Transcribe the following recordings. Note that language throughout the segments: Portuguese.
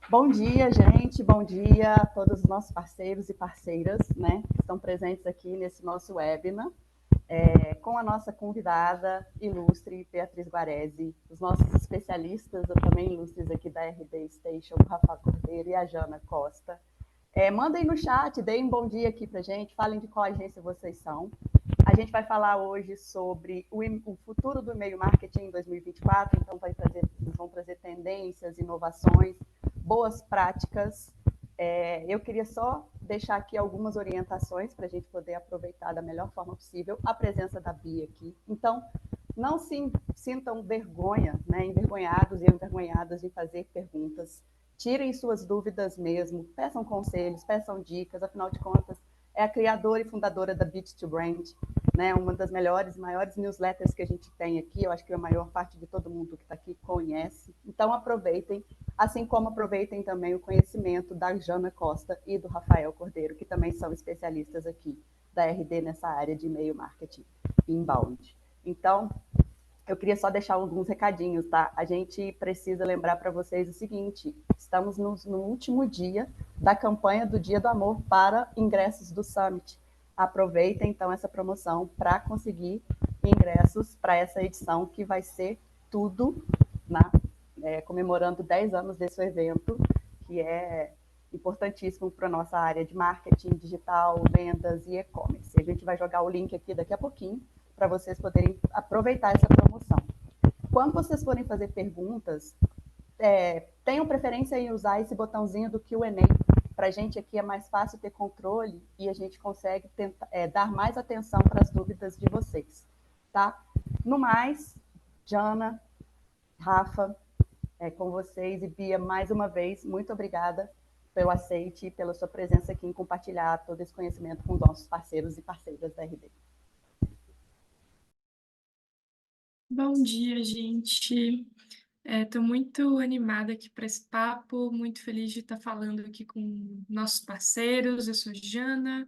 Bom dia, gente. Bom dia a todos os nossos parceiros e parceiras, né, que estão presentes aqui nesse nosso webinar, com a nossa convidada ilustre, Beatriz Guarese, os nossos especialistas, também ilustres aqui da RD Station, o Rafa Cordeiro e a Jana Costa. Mandem no chat, deem um bom dia aqui para a gente, falem de qual agência vocês são. A gente vai falar hoje sobre o futuro do e-mail marketing em 2024, então vão trazer tendências, inovações, boas práticas. Eu queria só deixar aqui algumas orientações para a gente poder aproveitar da melhor forma possível a presença da Bia aqui. Então, não se sintam vergonha, né, envergonhados e envergonhadas de fazer perguntas. Tirem suas dúvidas mesmo, peçam conselhos, peçam dicas, afinal de contas, é a criadora e fundadora da Beat to Brand, né, uma das melhores, maiores newsletters que a gente tem aqui, eu acho que a maior parte de todo mundo que está aqui conhece. Então aproveitem, assim como aproveitem também o conhecimento da Jana Costa e do Rafael Cordeiro, que também são especialistas aqui da RD nessa área de e-mail marketing inbound. Então, eu queria só deixar alguns recadinhos, tá? A gente precisa lembrar para vocês o seguinte: estamos no último dia da campanha do Dia do Amor para ingressos do Summit. Aproveitem então essa promoção para conseguir ingressos para essa edição que vai ser tudo comemorando 10 anos desse evento, que é importantíssimo para a nossa área de marketing digital, vendas e e-commerce. A gente vai jogar o link aqui daqui a pouquinho para vocês poderem aproveitar essa promoção. Quando vocês forem fazer perguntas, tenham preferência em usar esse botãozinho do Q&A. Para a gente aqui é mais fácil ter controle e a gente consegue dar mais atenção para as dúvidas de vocês. Tá? No mais, Jana, Rafa, com vocês, e Bia, mais uma vez, muito obrigada pelo aceite e pela sua presença aqui em compartilhar todo esse conhecimento com os nossos parceiros e parceiras da RD. Bom dia, gente. Estou muito animada aqui para esse papo, muito feliz de estar falando aqui com nossos parceiros. Eu sou Jana,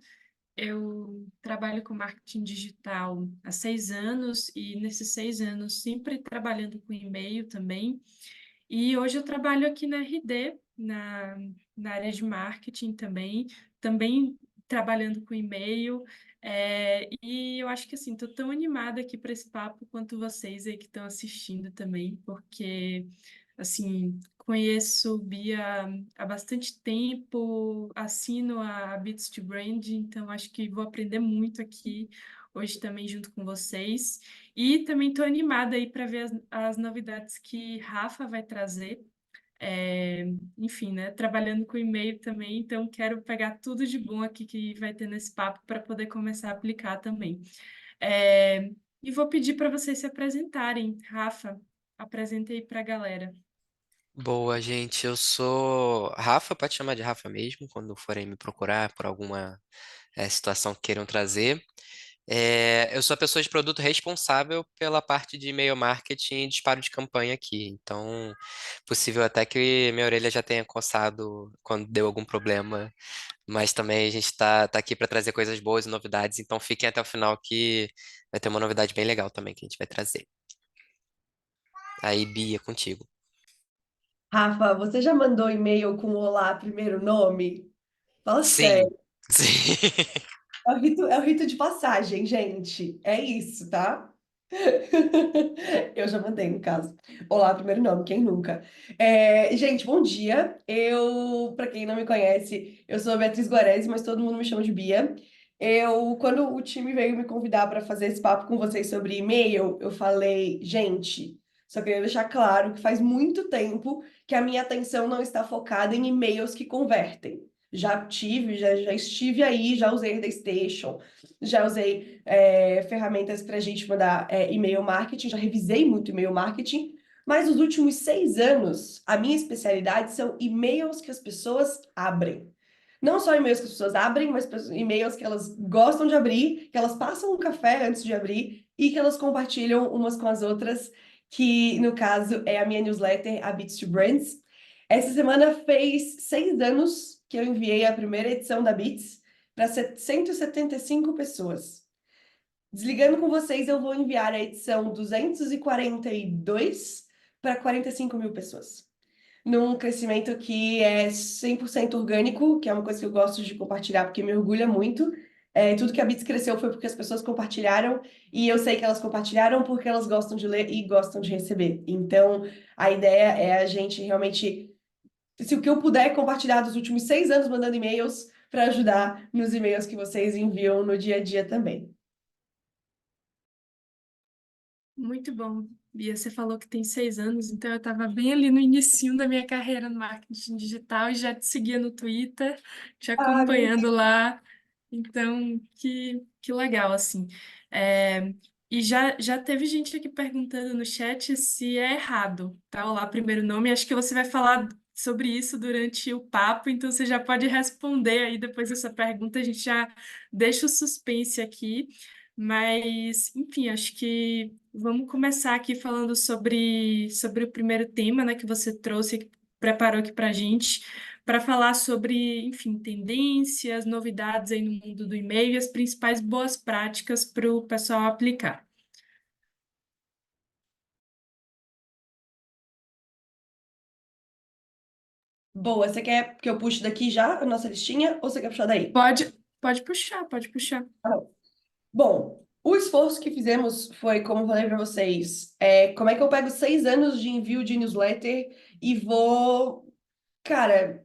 eu trabalho com marketing digital há 6 anos e nesses 6 anos sempre trabalhando com e-mail também. E hoje eu trabalho aqui na RD, na área de marketing também trabalhando com e-mail. E eu acho que assim, estou tão animada aqui para esse papo quanto vocês aí que estão assistindo também, porque assim, conheço Bia há bastante tempo, assino a Bits to Brand, então acho que vou aprender muito aqui hoje também junto com vocês. E também estou animada aí para ver as novidades que Rafa vai trazer. É, enfim, né? Trabalhando com e-mail também, então quero pegar tudo de bom aqui que vai ter nesse papo para poder começar a aplicar também. É, e vou pedir para vocês se apresentarem. Rafa, apresentei para a galera. Boa, gente. Eu sou Rafa, pode chamar de Rafa mesmo, quando forem me procurar por alguma situação que queiram trazer. Eu sou a pessoa de produto responsável pela parte de e-mail marketing e disparo de campanha aqui. Então, possível até que minha orelha já tenha coçado quando deu algum problema, mas também a gente tá aqui para trazer coisas boas e novidades. Então, fiquem até o final que vai ter uma novidade bem legal também que a gente vai trazer. Aí, Bia, contigo. Rafa, você já mandou e-mail com olá, primeiro nome? Fala Sim, sério. sim. É o rito de passagem, gente. É isso, tá? Eu já mandei, no caso. Olá, primeiro nome, quem nunca? Gente, bom dia. Pra quem não me conhece, eu sou a Beatriz Guarese, mas todo mundo me chama de Bia. Quando o time veio me convidar para fazer esse papo com vocês sobre e-mail, eu falei, gente, só queria deixar claro que faz muito tempo que a minha atenção não está focada em e-mails que convertem. Já estive aí, já usei Herdei Station, já usei ferramentas para a gente mandar e-mail marketing, já revisei muito e-mail marketing, mas nos últimos 6 anos, a minha especialidade são e-mails que as pessoas abrem. Não só e-mails que as pessoas abrem, mas e-mails que elas gostam de abrir, que elas passam um café antes de abrir e que elas compartilham umas com as outras, que no caso é a minha newsletter, a Bits to Brands. Essa semana fez 6 anos que eu enviei a primeira edição da Bits para 175 pessoas. Desligando com vocês, eu vou enviar a edição 242 para 45 mil pessoas. num crescimento que é 100% orgânico, que é uma coisa que eu gosto de compartilhar porque me orgulha muito. Tudo que a Bits cresceu foi porque as pessoas compartilharam, e eu sei que elas compartilharam porque elas gostam de ler e gostam de receber. Então, a ideia é a gente realmente, se o que eu puder compartilhar dos últimos 6 anos mandando e-mails para ajudar nos e-mails que vocês enviam no dia a dia também. Muito bom. Bia, você falou que tem 6 anos, então eu estava bem ali no inicinho da minha carreira no marketing digital e já te seguia no Twitter, te Ah, acompanhando lá. Então, que legal, assim. É, e já teve gente aqui perguntando no chat se é errado, tá? Olá, primeiro nome. Acho que você vai falar sobre isso durante o papo, então você já pode responder aí depois dessa pergunta. A gente já deixa o suspense aqui. Mas, enfim, acho que vamos começar aqui falando sobre o primeiro tema, né, que você trouxe, que preparou aqui para a gente, para falar sobre, enfim, tendências, novidades aí no mundo do e-mail e as principais boas práticas para o pessoal aplicar. boa. Você quer que eu puxe daqui já a nossa listinha ou você quer puxar daí? Pode puxar, pode puxar. Tá bom. Bom, o esforço que fizemos foi, como eu falei para vocês, como é que eu pego 6 anos de envio de newsletter e vou, cara,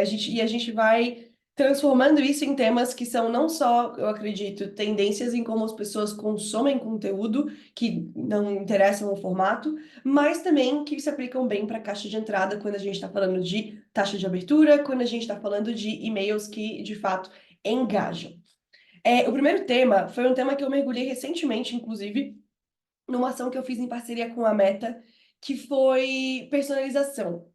a gente vai transformando isso em temas que são não só, eu acredito, tendências em como as pessoas consomem conteúdo, que não interessam o formato, mas também que se aplicam bem para a caixa de entrada quando a gente está falando de taxa de abertura, quando a gente está falando de e-mails que, de fato, engajam. O primeiro tema foi um tema que eu mergulhei recentemente, inclusive, numa ação que eu fiz em parceria com a Meta, que foi personalização.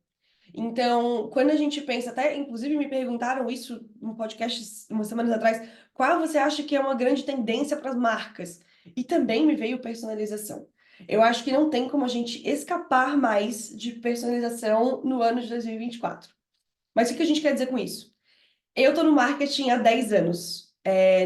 Então, quando a gente pensa, até inclusive me perguntaram isso no podcast umas semanas atrás, qual você acha que é uma grande tendência para as marcas? E também me veio personalização. Eu acho que não tem como a gente escapar mais de personalização no ano de 2024. Mas o que a gente quer dizer com isso? Eu tô no marketing há 10 anos,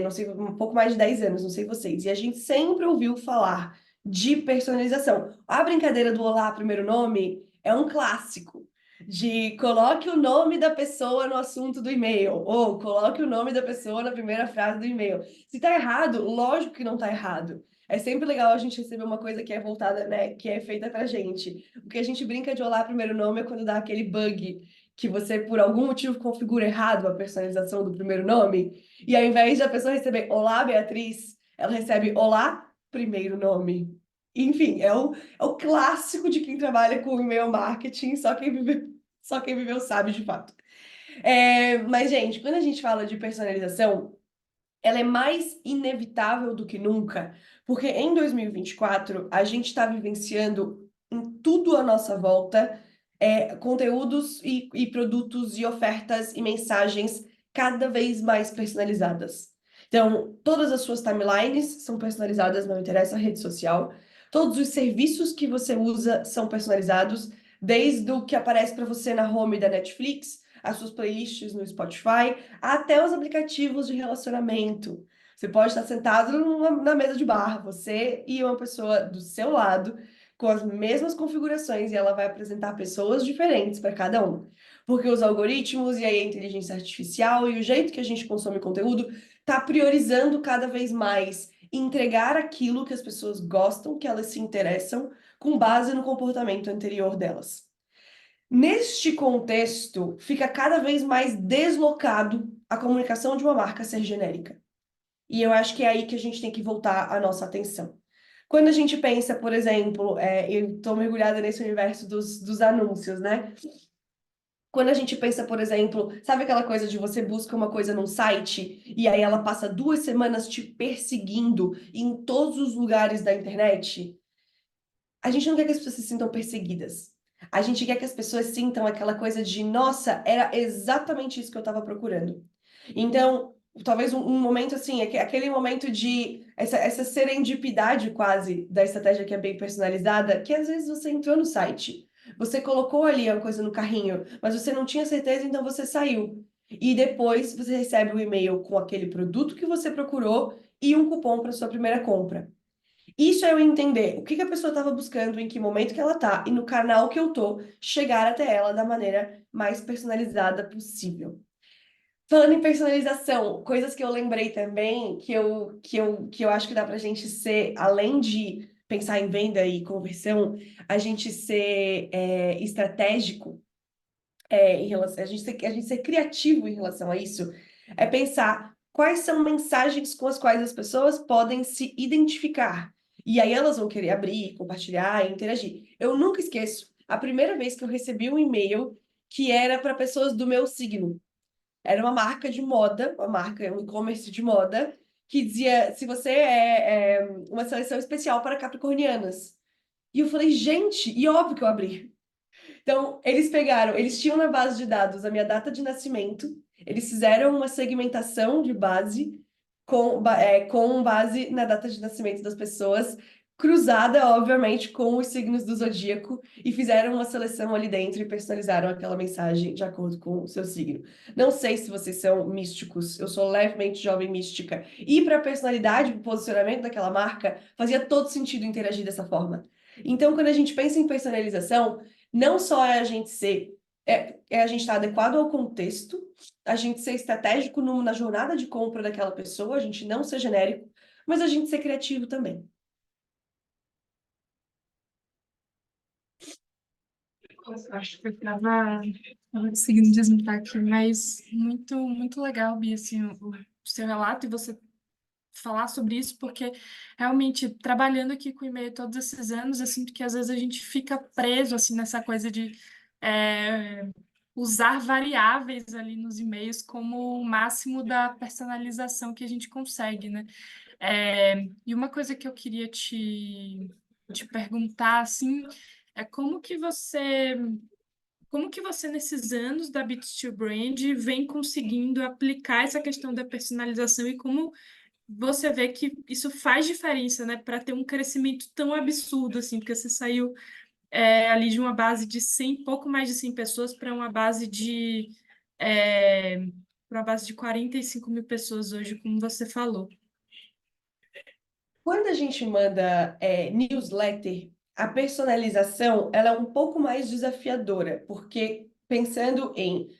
não sei, um pouco mais de 10 anos, não sei vocês, e a gente sempre ouviu falar de personalização. A brincadeira do Olá, primeiro nome é um clássico, de coloque o nome da pessoa no assunto do e-mail, ou coloque o nome da pessoa na primeira frase do e-mail. Se tá errado, lógico que não tá errado. É sempre legal a gente receber uma coisa que é voltada, né, que é feita pra gente. O que a gente brinca de Olá, primeiro nome é quando dá aquele bug que você, por algum motivo, configura errado a personalização do primeiro nome, e ao invés de a pessoa receber Olá, Beatriz, ela recebe Olá, primeiro nome. Enfim, é o clássico de quem trabalha com e-mail marketing, só quem viveu sabe de fato. Mas, gente, quando a gente fala de personalização, ela é mais inevitável do que nunca, porque em 2024 a gente está vivenciando em tudo à nossa volta conteúdos e produtos e ofertas e mensagens cada vez mais personalizadas. Então, todas as suas timelines são personalizadas, não interessa a rede social. Todos os serviços que você usa são personalizados, desde o que aparece para você na home da Netflix, as suas playlists no Spotify, até os aplicativos de relacionamento. Você pode estar sentado na mesa de bar, você e uma pessoa do seu lado, com as mesmas configurações, e ela vai apresentar pessoas diferentes para cada um. Porque os algoritmos e aí a inteligência artificial e o jeito que a gente consome conteúdo está priorizando cada vez mais entregar aquilo que as pessoas gostam, que elas se interessam, com base no comportamento anterior delas. Neste contexto, fica cada vez mais deslocado a comunicação de uma marca ser genérica. E eu acho que é aí que a gente tem que voltar a nossa atenção. Quando a gente pensa, por exemplo, eu estou mergulhada nesse universo dos anúncios, né? Quando a gente pensa, por exemplo, sabe aquela coisa de você busca uma coisa num site e aí ela passa 2 semanas te perseguindo em todos os lugares da internet? A gente não quer que as pessoas se sintam perseguidas. A gente quer que as pessoas sintam aquela coisa de, nossa, era exatamente isso que eu estava procurando. Então, talvez um momento assim, aquele momento de essa serendipidade quase da estratégia que é bem personalizada, que às vezes você entrou no site, você colocou ali uma coisa no carrinho, mas você não tinha certeza, então você saiu. E depois você recebe o e-mail com aquele produto que você procurou e um cupom para sua primeira compra. Isso é eu entender o que que a pessoa estava buscando, em que momento que ela tá, e no canal que eu tô, chegar até ela da maneira mais personalizada possível. Falando em personalização, coisas que eu lembrei também, que eu acho que dá pra gente ser, além de pensar em venda e conversão, a gente ser estratégico em relação, a gente ser criativo em relação a isso, é pensar quais são mensagens com as quais as pessoas podem se identificar. E aí elas vão querer abrir, compartilhar e interagir. Eu nunca esqueço a primeira vez que eu recebi um e-mail que era para pessoas do meu signo. Era uma marca de moda, um e-commerce de moda, que dizia se você é uma seleção especial para capricornianas. E eu falei, gente, e óbvio que eu abri. Então, eles tinham na base de dados a minha data de nascimento, eles fizeram uma segmentação de base com base na data de nascimento das pessoas, cruzada, obviamente, com os signos do zodíaco, e fizeram uma seleção ali dentro e personalizaram aquela mensagem de acordo com o seu signo. Não sei se vocês são místicos, eu sou levemente jovem mística, e para a personalidade, para o posicionamento daquela marca, fazia todo sentido interagir dessa forma. Então, quando a gente pensa em personalização, não só é a gente é a gente estar adequado ao contexto, a gente ser estratégico na jornada de compra daquela pessoa, a gente não ser genérico, mas a gente ser criativo também. Acho que eu tava conseguindo desmontar aqui, mas muito legal, Bia, assim, o seu relato e você falar sobre isso, porque realmente, trabalhando aqui com e-mail todos esses anos, eu sinto que às vezes a gente fica preso, assim, nessa coisa de usar variáveis ali nos e-mails como o máximo da personalização que a gente consegue, né? E uma coisa que eu queria te perguntar, assim, é como que você, nesses anos da Bits to Brand, vem conseguindo aplicar essa questão da personalização e como você vê que isso faz diferença, né, para ter um crescimento tão absurdo, assim, porque você saiu ali de uma base de 100, pouco mais de 100 pessoas para uma base é, para uma base de 45 mil pessoas hoje, como você falou. Quando a gente manda newsletter, a personalização ela é um pouco mais desafiadora, porque pensando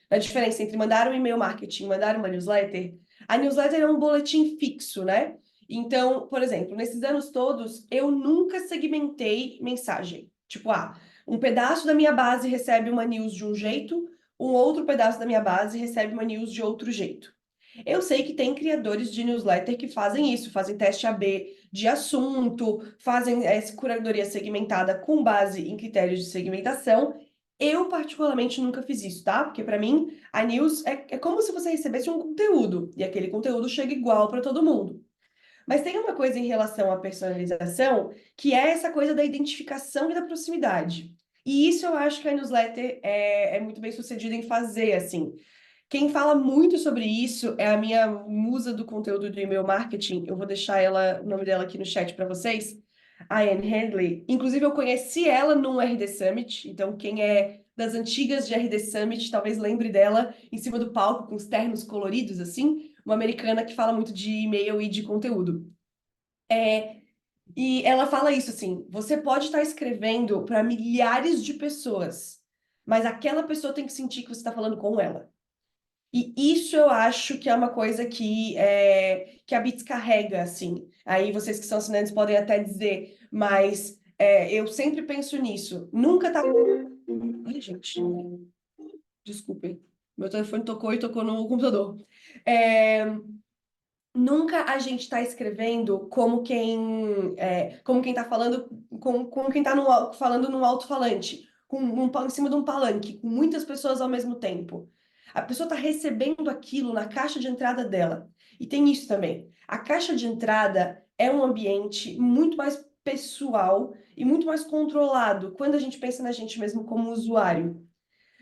na diferença entre mandar um e-mail marketing e mandar uma newsletter, a newsletter é um boletim fixo, né? Então, por exemplo, nesses anos todos, eu nunca segmentei mensagem. Tipo, um pedaço da minha base recebe uma news de um jeito, um outro pedaço da minha base recebe uma news de outro jeito. Eu sei que tem criadores de newsletter que fazem isso, fazem teste AB de assunto, fazem essa curadoria segmentada com base em critérios de segmentação. Eu, particularmente, nunca fiz isso, tá? Porque, para mim, a news é como se você recebesse um conteúdo, e aquele conteúdo chega igual para todo mundo. Mas tem uma coisa em relação à personalização, que é essa coisa da identificação e da proximidade. E isso eu acho que a newsletter é muito bem sucedida em fazer, assim. Quem fala muito sobre isso é a minha musa do conteúdo do e-mail marketing. Eu vou deixar o nome dela aqui no chat para vocês. A Anne Handley. Inclusive, eu conheci ela num RD Summit. Então, quem é das antigas de RD Summit, talvez lembre dela em cima do palco com os ternos coloridos, assim. Uma americana que fala muito de e-mail e de conteúdo. E ela fala isso assim: você pode estar escrevendo para milhares de pessoas, mas aquela pessoa tem que sentir que você está falando com ela. E isso eu acho que é uma coisa que a Bits carrega, assim. Aí vocês que são assinantes podem até dizer, mas eu sempre penso nisso. Nunca tá. Ai, gente, desculpem. Meu telefone tocou e tocou no computador. É, Nunca a gente está escrevendo como quem está falando, como quem está falando num alto-falante, em cima de um palanque, com muitas pessoas ao mesmo tempo. A pessoa está recebendo aquilo na caixa de entrada dela. E tem isso também. A caixa de entrada é um ambiente muito mais pessoal e muito mais controlado quando a gente pensa na gente mesmo como usuário.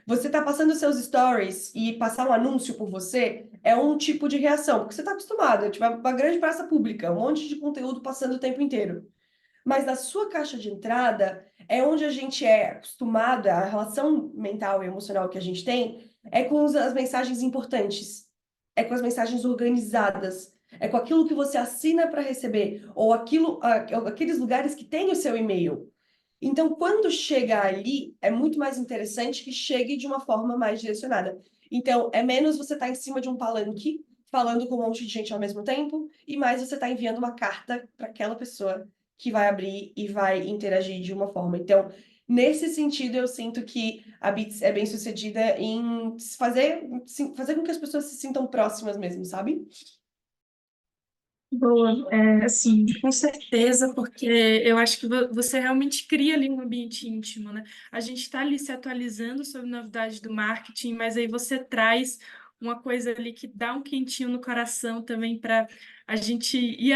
Você está passando seus stories e passar um anúncio por você é um tipo de reação, porque você está acostumado, tipo, uma grande praça pública, um monte de conteúdo passando o tempo inteiro. Mas na sua caixa de entrada é onde a gente é acostumado, a relação mental e emocional que a gente tem é com as mensagens importantes, é com as mensagens organizadas, é com aquilo que você assina para receber, ou aqueles lugares que têm o seu e-mail. Então, quando chega ali, é muito mais interessante que chegue de uma forma mais direcionada. Então, é menos você estar em cima de um palanque, falando com um monte de gente ao mesmo tempo, e mais você estar enviando uma carta para aquela pessoa que vai abrir e vai interagir de uma forma. Então, nesse sentido, eu sinto que a Bits é bem sucedida em fazer com que as pessoas se sintam próximas mesmo, sabe? Boa, assim, com certeza, porque eu acho que você realmente cria ali um ambiente íntimo, né? A gente está ali se atualizando sobre novidades do marketing, mas aí você traz uma coisa ali que dá um quentinho no coração também para a gente ir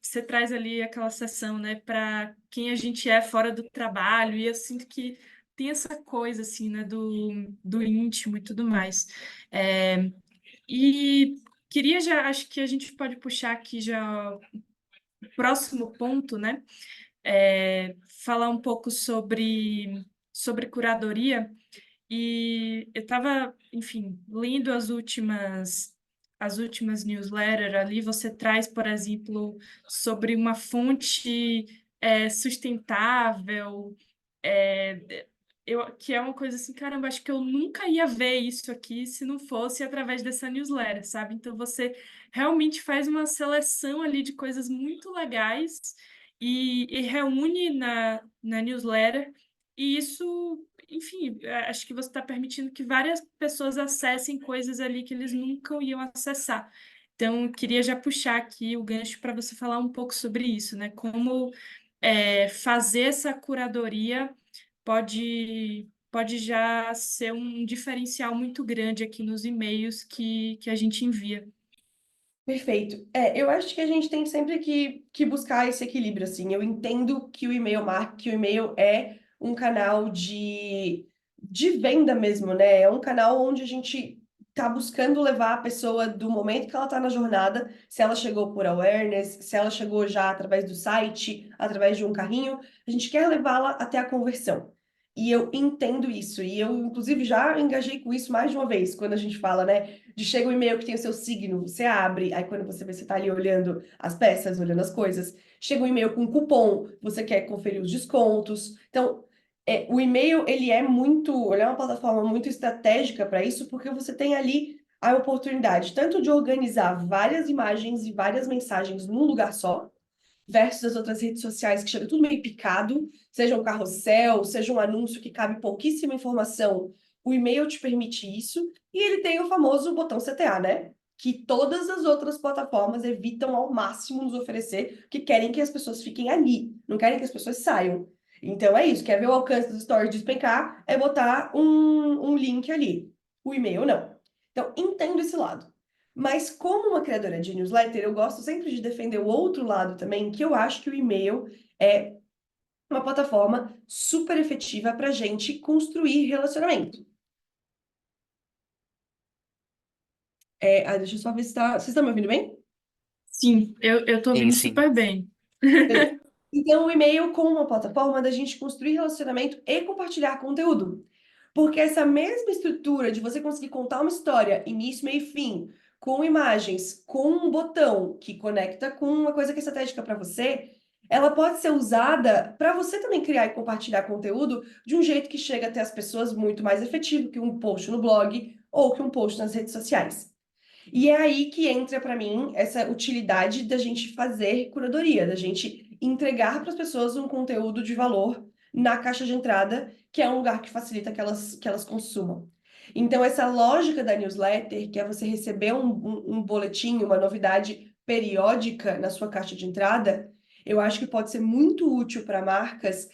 você traz ali aquela sessão, né, para quem a gente é fora do trabalho, e eu sinto que tem essa coisa, assim, né, do íntimo e tudo mais. E queria já, acho que a gente pode puxar aqui já o próximo ponto, né? Falar um pouco sobre curadoria. E eu estava, enfim, lendo as últimas newsletters ali. Você traz, por exemplo, sobre uma fonte sustentável, que é uma coisa assim, caramba, acho que eu nunca ia ver isso aqui se não fosse através dessa newsletter, sabe? Então você realmente faz uma seleção ali de coisas muito legais e reúne na newsletter, e isso, enfim, acho que você está permitindo que várias pessoas acessem coisas ali que eles nunca iam acessar. Então, eu queria já puxar aqui o gancho para você falar um pouco sobre isso, né? Como fazer essa curadoria pode já ser um diferencial muito grande aqui nos e-mails que a gente envia. Perfeito. Eu acho que a gente tem sempre que buscar esse equilíbrio, assim. Eu entendo que que o e-mail é um canal de venda mesmo, né? É um canal onde a gente tá buscando levar a pessoa do momento que ela tá na jornada, se ela chegou por awareness, se ela chegou já através do site, através de um carrinho, a gente quer levá-la até a conversão. E eu entendo isso, e eu, inclusive, já engajei com isso mais de uma vez, quando a gente fala, né? De chega um e-mail que tem o seu signo, você abre, aí quando você vê, você tá ali olhando as peças, olhando as coisas. Chega um e-mail com cupom, você quer conferir os descontos. Então, o e-mail, ele é uma plataforma muito estratégica para isso, porque você tem ali a oportunidade tanto de organizar várias imagens e várias mensagens num lugar só, versus as outras redes sociais que chega tudo meio picado, seja um carrossel, seja um anúncio que cabe pouquíssima informação. O e-mail te permite isso, e ele tem o famoso botão CTA, né? Que todas as outras plataformas evitam ao máximo nos oferecer, que querem que as pessoas fiquem ali, não querem que as pessoas saiam. Então é isso, quer ver o alcance dos stories despencar, é botar um link ali. O e-mail não. Então, entendo esse lado. Mas como uma criadora de newsletter, eu gosto sempre de defender o outro lado também, que eu acho que o e-mail é uma plataforma super efetiva para a gente construir relacionamento. Deixa eu só ver se vocês estão me ouvindo bem? Sim, eu estou Sim, ouvindo sim. super bem. Então, o e-mail como uma plataforma da gente construir relacionamento e compartilhar conteúdo. Porque essa mesma estrutura de você conseguir contar uma história, início, meio e fim, com imagens, com um botão que conecta com uma coisa que é estratégica para você, ela pode ser usada para você também criar e compartilhar conteúdo de um jeito que chega até as pessoas muito mais efetivo que um post no blog ou que um post nas redes sociais. E é aí que entra para mim essa utilidade da gente fazer curadoria, da gente entregar para as pessoas um conteúdo de valor na caixa de entrada, que é um lugar que facilita que elas consumam. Então, essa lógica da newsletter, que é você receber um boletim, uma novidade periódica na sua caixa de entrada, eu acho que pode ser muito útil para marcas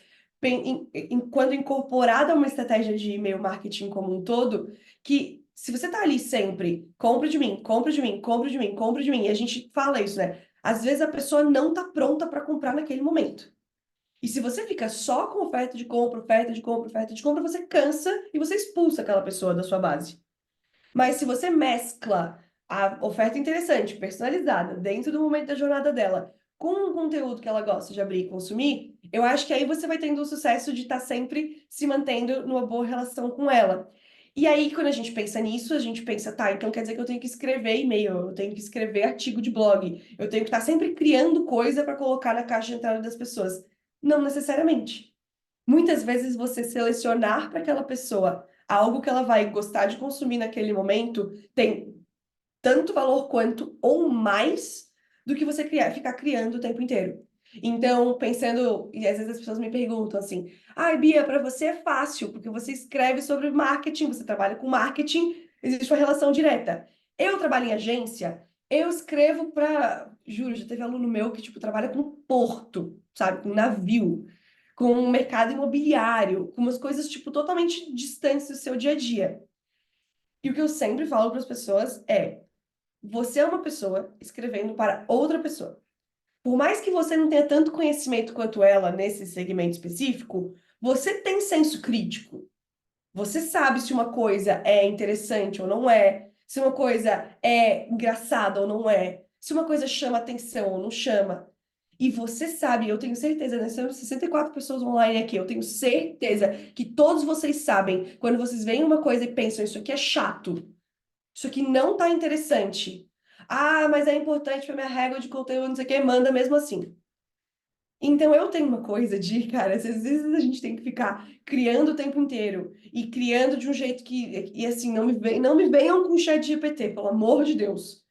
quando incorporada a uma estratégia de e-mail marketing como um todo, que se você tá ali sempre, compra de mim, compra de mim, compra de mim, compra de mim, e a gente fala isso, né? Às vezes a pessoa não tá pronta para comprar naquele momento. E se você fica só com oferta de compra, oferta de compra, oferta de compra, você cansa e você expulsa aquela pessoa da sua base. Mas se você mescla a oferta interessante, personalizada, dentro do momento da jornada dela, com um conteúdo que ela gosta de abrir e consumir, eu acho que aí você vai tendo o sucesso de estar sempre se mantendo numa boa relação com ela. E aí, quando a gente pensa nisso, a gente pensa, tá, então quer dizer que eu tenho que escrever e-mail, eu tenho que escrever artigo de blog, eu tenho que estar sempre criando coisa para colocar na caixa de entrada das pessoas. Não necessariamente. Muitas vezes você selecionar para aquela pessoa algo que ela vai gostar de consumir naquele momento tem tanto valor quanto ou mais do que você ficar criando o tempo inteiro. Então, pensando, e às vezes as pessoas me perguntam assim: ai, Bia, para você é fácil, porque você escreve sobre marketing, você trabalha com marketing, existe uma relação direta. Eu trabalho em agência, eu escrevo para, juro, já teve aluno meu que tipo trabalha com porto, sabe, com navio, com o mercado imobiliário, com umas coisas tipo totalmente distantes do seu dia a dia. E o que eu sempre falo para as pessoas é: você é uma pessoa escrevendo para outra pessoa. Por mais que você não tenha tanto conhecimento quanto ela nesse segmento específico, você tem senso crítico. Você sabe se uma coisa é interessante ou não é, se uma coisa é engraçada ou não é, se uma coisa chama atenção ou não chama. E você sabe, eu tenho certeza, nós temos 64 pessoas online aqui, eu tenho certeza que todos vocês sabem, quando vocês veem uma coisa e pensam, isso aqui é chato, isso aqui não tá interessante. Ah, mas é importante para minha régua de conteúdo, não sei o que, manda mesmo assim. Então eu tenho uma coisa de, cara, às vezes a gente tem que ficar criando o tempo inteiro e criando de um jeito que, e assim, não me venham com chat GPT, pelo amor de Deus.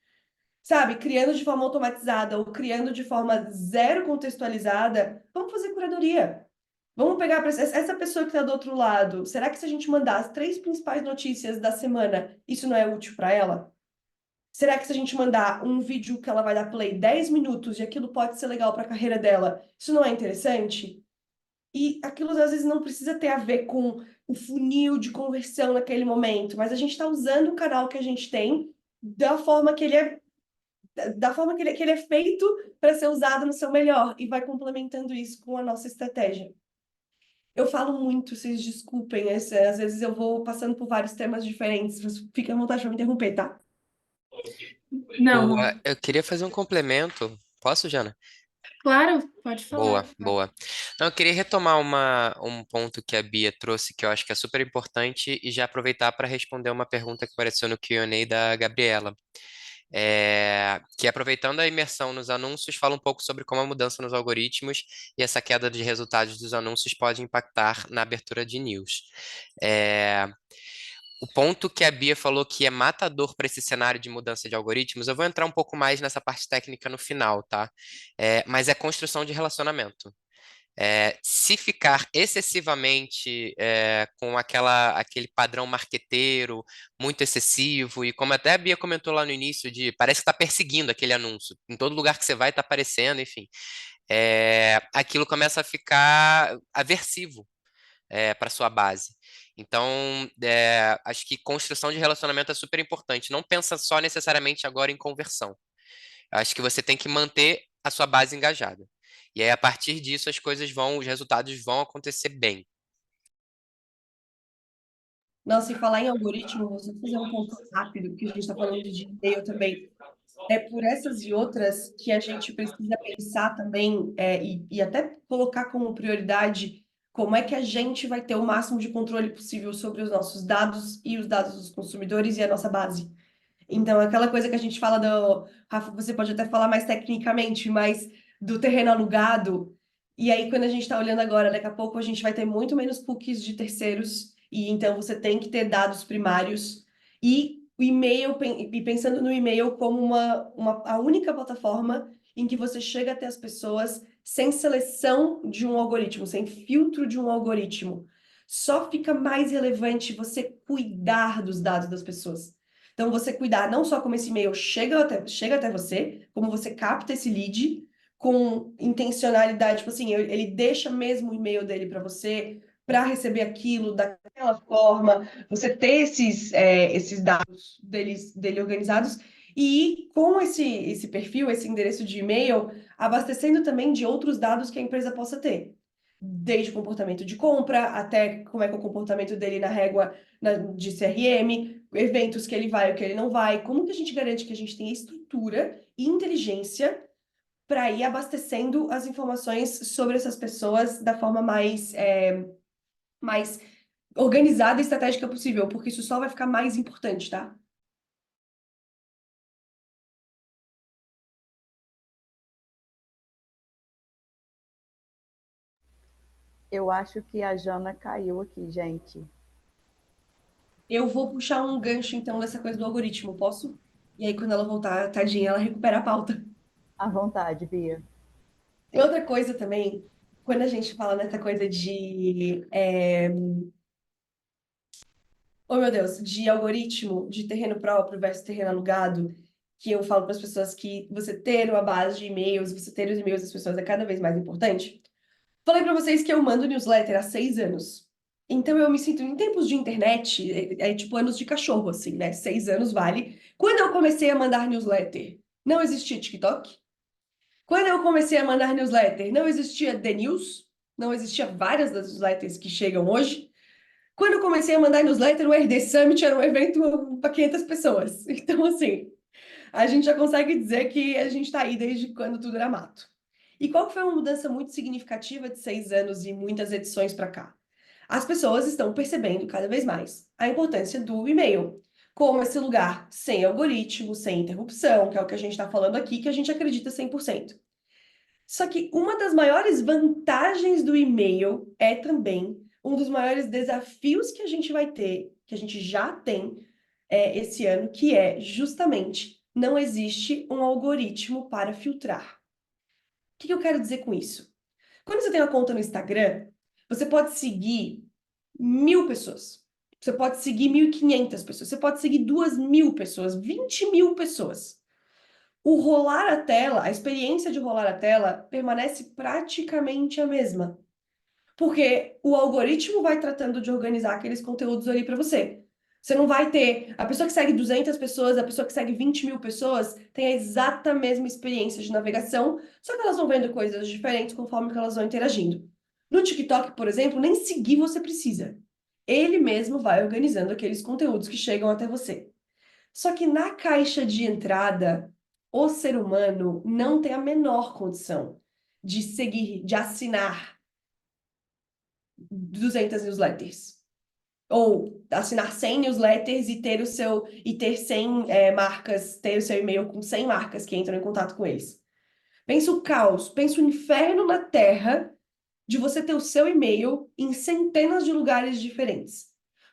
Sabe, criando de forma automatizada ou criando de forma zero contextualizada, vamos fazer curadoria. Vamos pegar essa pessoa que está do outro lado. Será que se a gente mandar as 3 principais notícias da semana, isso não é útil para ela? Será que se a gente mandar um vídeo que ela vai dar play 10 minutos e aquilo pode ser legal para a carreira dela, isso não é interessante? E aquilo às vezes não precisa ter a ver com o funil de conversão naquele momento, mas a gente está usando o canal que a gente tem da forma que ele é, da forma que ele é feito para ser usado no seu melhor e vai complementando isso com a nossa estratégia. Eu falo muito, vocês desculpem, às vezes eu vou passando por vários temas diferentes, fica à vontade para me interromper, tá? Boa. Não, Eu queria fazer um complemento. Posso, Jana? claro, pode falar. Boa, boa. Não, eu queria retomar um ponto que a Bia trouxe, que eu acho que é super importante, e já aproveitar para responder uma pergunta que apareceu no Q&A da Gabriela. Que aproveitando a imersão nos anúncios, fala um pouco sobre como a mudança nos algoritmos e essa queda de resultados dos anúncios pode impactar na abertura de news. É, o ponto que a Bia falou que é matador para esse cenário de mudança de algoritmos, eu vou entrar um pouco mais nessa parte técnica no final, tá? Mas é construção de relacionamento. Se ficar excessivamente com aquele padrão marqueteiro muito excessivo, e como até a Bia comentou lá no início, de parece que está perseguindo aquele anúncio, em todo lugar que você vai está aparecendo, enfim, aquilo começa a ficar aversivo para sua base. Então, acho que construção de relacionamento é super importante. Não pensa só necessariamente agora em conversão. Acho que você tem que manter a sua base engajada. E aí, a partir disso, os resultados vão acontecer bem. Nossa, e falar em algoritmo, vou só fazer um ponto rápido, porque a gente está falando de e-mail também. É por essas e outras que a gente precisa pensar também, e até colocar como prioridade como é que a gente vai ter o máximo de controle possível sobre os nossos dados e os dados dos consumidores e a nossa base. Então, aquela coisa que a gente fala do... Rafa, você pode até falar mais tecnicamente, mas do terreno alugado. E aí, quando a gente está olhando agora, daqui a pouco a gente vai ter muito menos cookies de terceiros. E então, você tem que ter dados primários. E o e-mail, e pensando no e-mail como a única plataforma em que você chega até as pessoas sem seleção de um algoritmo, sem filtro de um algoritmo. Só fica mais relevante você cuidar dos dados das pessoas. Então, você cuidar não só como esse e-mail chega até você, como você capta esse lead com intencionalidade, tipo assim, ele deixa mesmo o e-mail dele para você, para receber aquilo daquela forma, você ter esses dados dele organizados, e com esse perfil, esse endereço de e-mail, abastecendo também de outros dados que a empresa possa ter. Desde o comportamento de compra, até como é que é o comportamento dele na régua de CRM, eventos que ele vai ou que ele não vai, como que a gente garante que a gente tem estrutura e inteligência para ir abastecendo as informações sobre essas pessoas da forma mais organizada e estratégica possível, porque isso só vai ficar mais importante, tá? Eu acho que a Jana caiu aqui, gente. Eu vou puxar um gancho, então, dessa coisa do algoritmo, posso? E aí, quando ela voltar, tadinha, ela recupera a pauta. À vontade, Bia. Tem outra coisa também, quando a gente fala nessa coisa de oh, meu Deus, de algoritmo, de terreno próprio versus terreno alugado, que eu falo para as pessoas que você ter uma base de e-mails, você ter os e-mails das pessoas é cada vez mais importante. Falei para vocês que eu mando newsletter há 6 anos. Então eu me sinto, em tempos de internet, é tipo anos de cachorro, assim, né? 6 anos vale. Quando eu comecei a mandar newsletter, não existia TikTok. Quando eu comecei a mandar newsletter, não existia The News. Não existia várias das newsletters que chegam hoje. Quando eu comecei a mandar newsletter, o RD Summit era um evento para 500 pessoas. Então, assim, a gente já consegue dizer que a gente está aí desde quando tudo era mato. E qual que foi uma mudança muito significativa de 6 anos e muitas edições para cá? As pessoas estão percebendo cada vez mais a importância do e-mail, como esse lugar sem algoritmo, sem interrupção, que é o que a gente está falando aqui, que a gente acredita 100%. Só que uma das maiores vantagens do e-mail é também um dos maiores desafios que a gente vai ter, que a gente já tem esse ano, que é justamente não existe um algoritmo para filtrar. O que eu quero dizer com isso? Quando você tem uma conta no Instagram, você pode seguir 1.000 pessoas. Você pode seguir 1.500 pessoas. Você pode seguir 2.000 pessoas, 20.000 pessoas. O rolar a tela, a experiência de rolar a tela permanece praticamente a mesma. Porque o algoritmo vai tratando de organizar aqueles conteúdos ali para você. Você não vai ter... A pessoa que segue 200 pessoas, a pessoa que segue 20.000 pessoas, tem a exata mesma experiência de navegação, só que elas vão vendo coisas diferentes conforme que elas vão interagindo. No TikTok, por exemplo, nem seguir você precisa. Ele mesmo vai organizando aqueles conteúdos que chegam até você. Só que na caixa de entrada, o ser humano não tem a menor condição de seguir, de assinar 200 newsletters. Ou assinar 100 newsletters e ter o seu e ter 100 marcas, ter o seu e-mail com 100 marcas que entram em contato com eles. Pensa o caos, pensa o inferno na Terra de você ter o seu e-mail em centenas de lugares diferentes.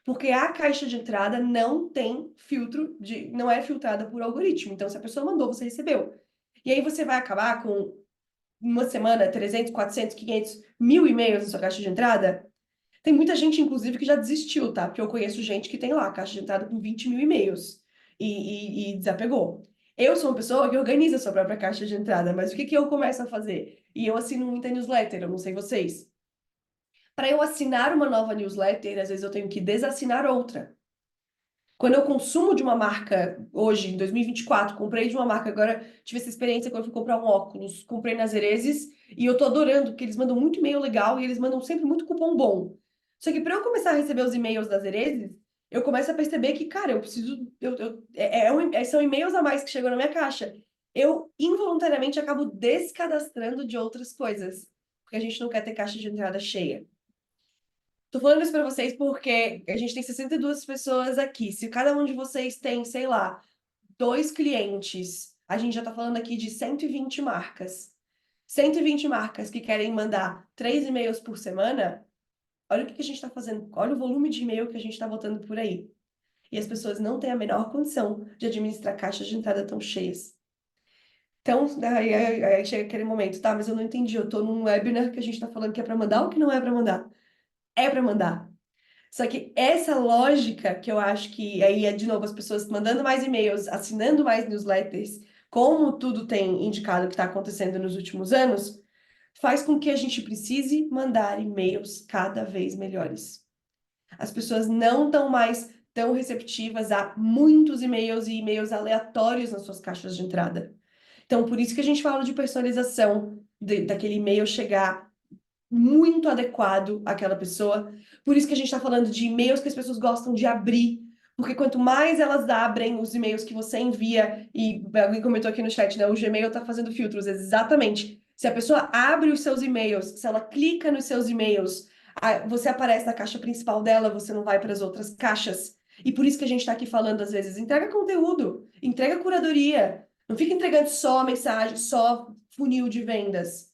Porque a caixa de entrada não tem filtro, não é filtrada por algoritmo. Então, se a pessoa mandou, você recebeu. E aí você vai acabar com uma semana, 300, 400, 500, 1.000 e-mails na sua caixa de entrada. Tem muita gente, inclusive, que já desistiu, tá? Porque eu conheço gente que tem lá a caixa de entrada com 20.000 e-mails e desapegou. Eu sou uma pessoa que organiza a sua própria caixa de entrada, mas o que que eu começo a fazer? E eu assino muita newsletter, eu não sei vocês. Para eu assinar uma nova newsletter, às vezes eu tenho que desassinar outra. Quando eu consumo de uma marca hoje, em 2024, comprei de uma marca, agora tive essa experiência quando eu fui comprar um óculos, comprei na Zerezes e eu tô adorando, porque eles mandam muito e-mail legal e eles mandam sempre muito cupom bom. Só que para eu começar a receber os e-mails da Zerezes, eu começo a perceber que, cara, eu preciso. São e-mails a mais que chegam na minha caixa. Eu involuntariamente acabo descadastrando de outras coisas, porque a gente não quer ter caixa de entrada cheia. Tô falando isso para vocês porque a gente tem 62 pessoas aqui. Se cada um de vocês tem, sei lá, 2 clientes, a gente já tá falando aqui de 120 marcas. 120 marcas que querem mandar 3 e-mails por semana, olha o que a gente está fazendo, olha o volume de e-mail que a gente está botando por aí. E as pessoas não têm a menor condição de administrar caixas de entrada tão cheias. Então, aí chega aquele momento, tá, mas eu não entendi, eu tô num webinar que a gente tá falando que é para mandar ou que não é para mandar? É para mandar. Só que essa lógica que eu acho que aí é de novo as pessoas mandando mais e-mails, assinando mais newsletters, como tudo tem indicado que está acontecendo nos últimos anos, faz com que a gente precise mandar e-mails cada vez melhores. As pessoas não estão mais tão receptivas a muitos e-mails e e-mails aleatórios nas suas caixas de entrada. Então, por isso que a gente fala de personalização, daquele e-mail chegar muito adequado àquela pessoa. Por isso que a gente está falando de e-mails que as pessoas gostam de abrir, porque quanto mais elas abrem os e-mails que você envia, e alguém comentou aqui no chat, né? O Gmail está fazendo filtros, exatamente. Se a pessoa abre os seus e-mails, se ela clica nos seus e-mails, Você aparece na caixa principal dela, você não vai para as outras caixas. E por isso que a gente está aqui falando, às vezes, entrega conteúdo, entrega curadoria. Não fica entregando só mensagem, só funil de vendas.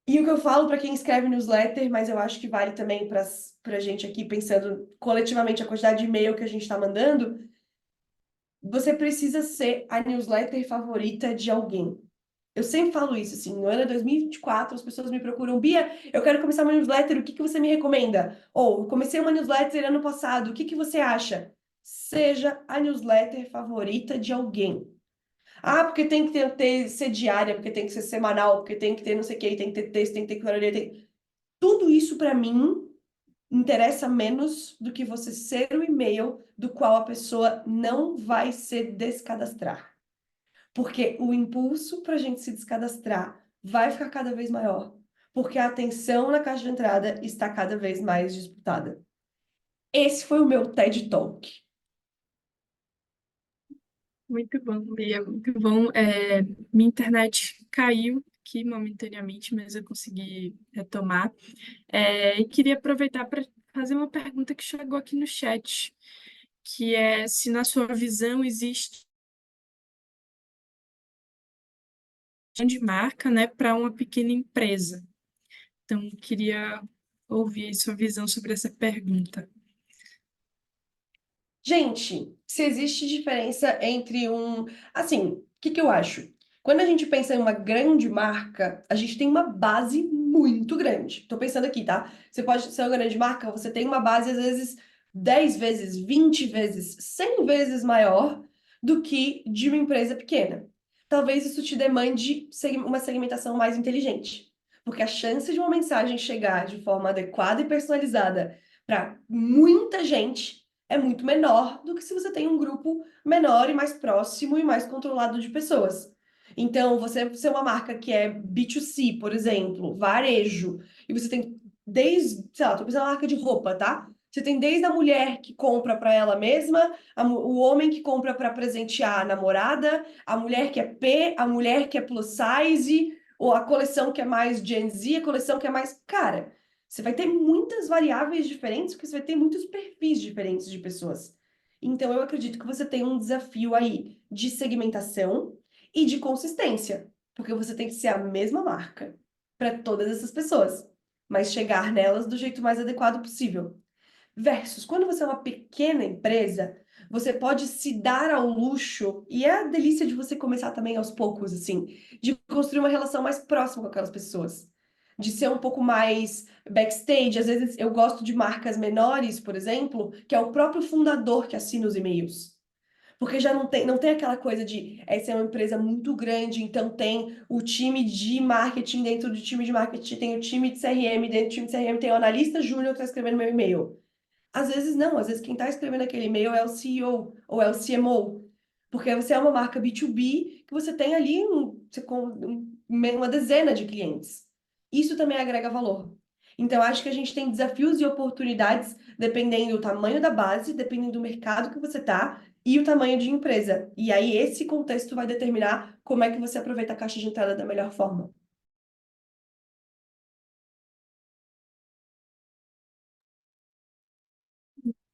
E o que eu falo para quem escreve newsletter, mas eu acho que vale também para a gente aqui, pensando coletivamente a quantidade de e-mail que a gente está mandando, você precisa ser a newsletter favorita de alguém. Eu sempre falo isso, assim, no ano 2024 as pessoas me procuram, Bia, eu quero começar uma newsletter, o que que você me recomenda? Ou, comecei uma newsletter ano passado, o que que você acha? Seja a newsletter favorita de alguém. Ah, porque tem que ser diária, porque tem que ser semanal, porque tem que ter não sei o que, tem que ter texto, tem que ter curadoria, Tudo isso, para mim, interessa menos do que você ser o e-mail do qual a pessoa não vai se descadastrar. Porque o impulso para a gente se descadastrar vai ficar cada vez maior. Porque a atenção na caixa de entrada está cada vez mais disputada. Esse foi o meu TED Talk. Muito bom, Bia, muito bom. Minha internet caiu aqui momentaneamente, mas eu consegui retomar. E queria aproveitar para fazer uma pergunta que chegou aqui no chat, que é se na sua visão existe de marca, né, para uma pequena empresa. Então, queria ouvir aí sua visão sobre essa pergunta. Gente, se existe diferença entre Assim, o que que eu acho? Quando a gente pensa em uma grande marca, a gente tem uma base muito grande. Tô pensando aqui, tá? Você pode ser uma grande marca, você tem uma base, às vezes, 10 vezes, 20 vezes, 100 vezes maior do que de uma empresa pequena. Talvez isso te demande uma segmentação mais inteligente. Porque a chance de uma mensagem chegar de forma adequada e personalizada para muita gente é muito menor do que se você tem um grupo menor e mais próximo e mais controlado de pessoas. Então, você ser uma marca que é B2C, por exemplo, varejo, e você tem desde, sei lá, tô pensando na marca de roupa, tá? Você tem desde a mulher que compra para ela mesma, o homem que compra para presentear a namorada, a mulher que é P, a mulher que é plus size, ou a coleção que é mais Gen Z, a coleção que é mais. Cara, você vai ter muitas variáveis diferentes, porque você vai ter muitos perfis diferentes de pessoas. Então, eu acredito que você tem um desafio aí de segmentação e de consistência, porque você tem que ser a mesma marca para todas essas pessoas, mas chegar nelas do jeito mais adequado possível. Versus, quando você é uma pequena empresa, você pode se dar ao luxo, e é a delícia de você começar também aos poucos, assim, de construir uma relação mais próxima com aquelas pessoas, de ser um pouco mais backstage. Às vezes eu gosto de marcas menores, por exemplo, que é o próprio fundador que assina os e-mails. Porque já não tem aquela coisa de essa é uma empresa muito grande, então tem o time de marketing dentro do time de marketing, tem o time de CRM, dentro do time de CRM tem o analista júnior que está escrevendo meu e-mail. Às vezes não, às vezes quem está escrevendo aquele e-mail é o CEO ou é o CMO. Porque você é uma marca B2B que você tem ali uma dezena de clientes. Isso também agrega valor. Então, acho que a gente tem desafios e oportunidades dependendo do tamanho da base, dependendo do mercado que você está e o tamanho de empresa. E aí, esse contexto vai determinar como é que você aproveita a caixa de entrada da melhor forma.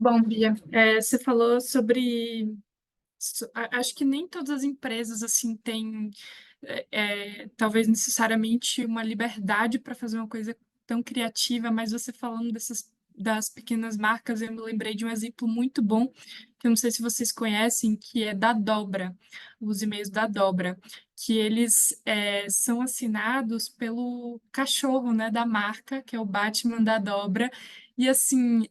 Bom, Bia, você falou sobre. Acho que nem todas as empresas assim têm, talvez necessariamente uma liberdade para fazer uma coisa tão criativa, mas você falando das pequenas marcas, eu me lembrei de um exemplo muito bom, que eu não sei se vocês conhecem, que é da Dobra, os e-mails da Dobra, que eles são assinados pelo cachorro, né, da marca, que é o Batman da Dobra, e assim.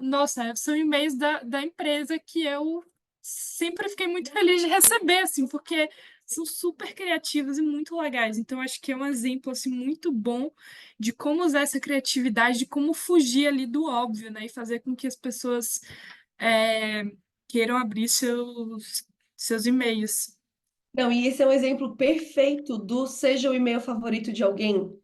Nossa, são e-mails da empresa que eu sempre fiquei muito feliz de receber, assim, porque são super criativos e muito legais. Então, acho que é um exemplo, assim, muito bom de como usar essa criatividade, de como fugir ali do óbvio, né? E fazer com que as pessoas é, queiram abrir seus e-mails. Não, e esse é um exemplo perfeito do seja o e-mail favorito de alguém.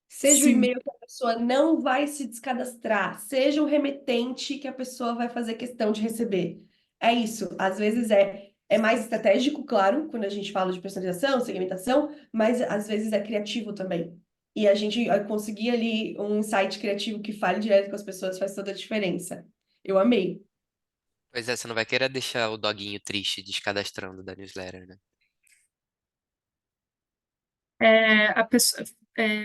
Seja o Sim, e-mail que a pessoa não vai se descadastrar, seja o remetente que a pessoa vai fazer questão de receber. É isso. Às vezes é mais estratégico, claro, quando a gente fala de personalização, segmentação, mas às vezes é criativo também. e a gente conseguir ali um insight criativo que fale direto com as pessoas faz toda a diferença. Eu amei. Pois é, você não vai querer deixar o doguinho triste descadastrando da newsletter, né? A pessoa,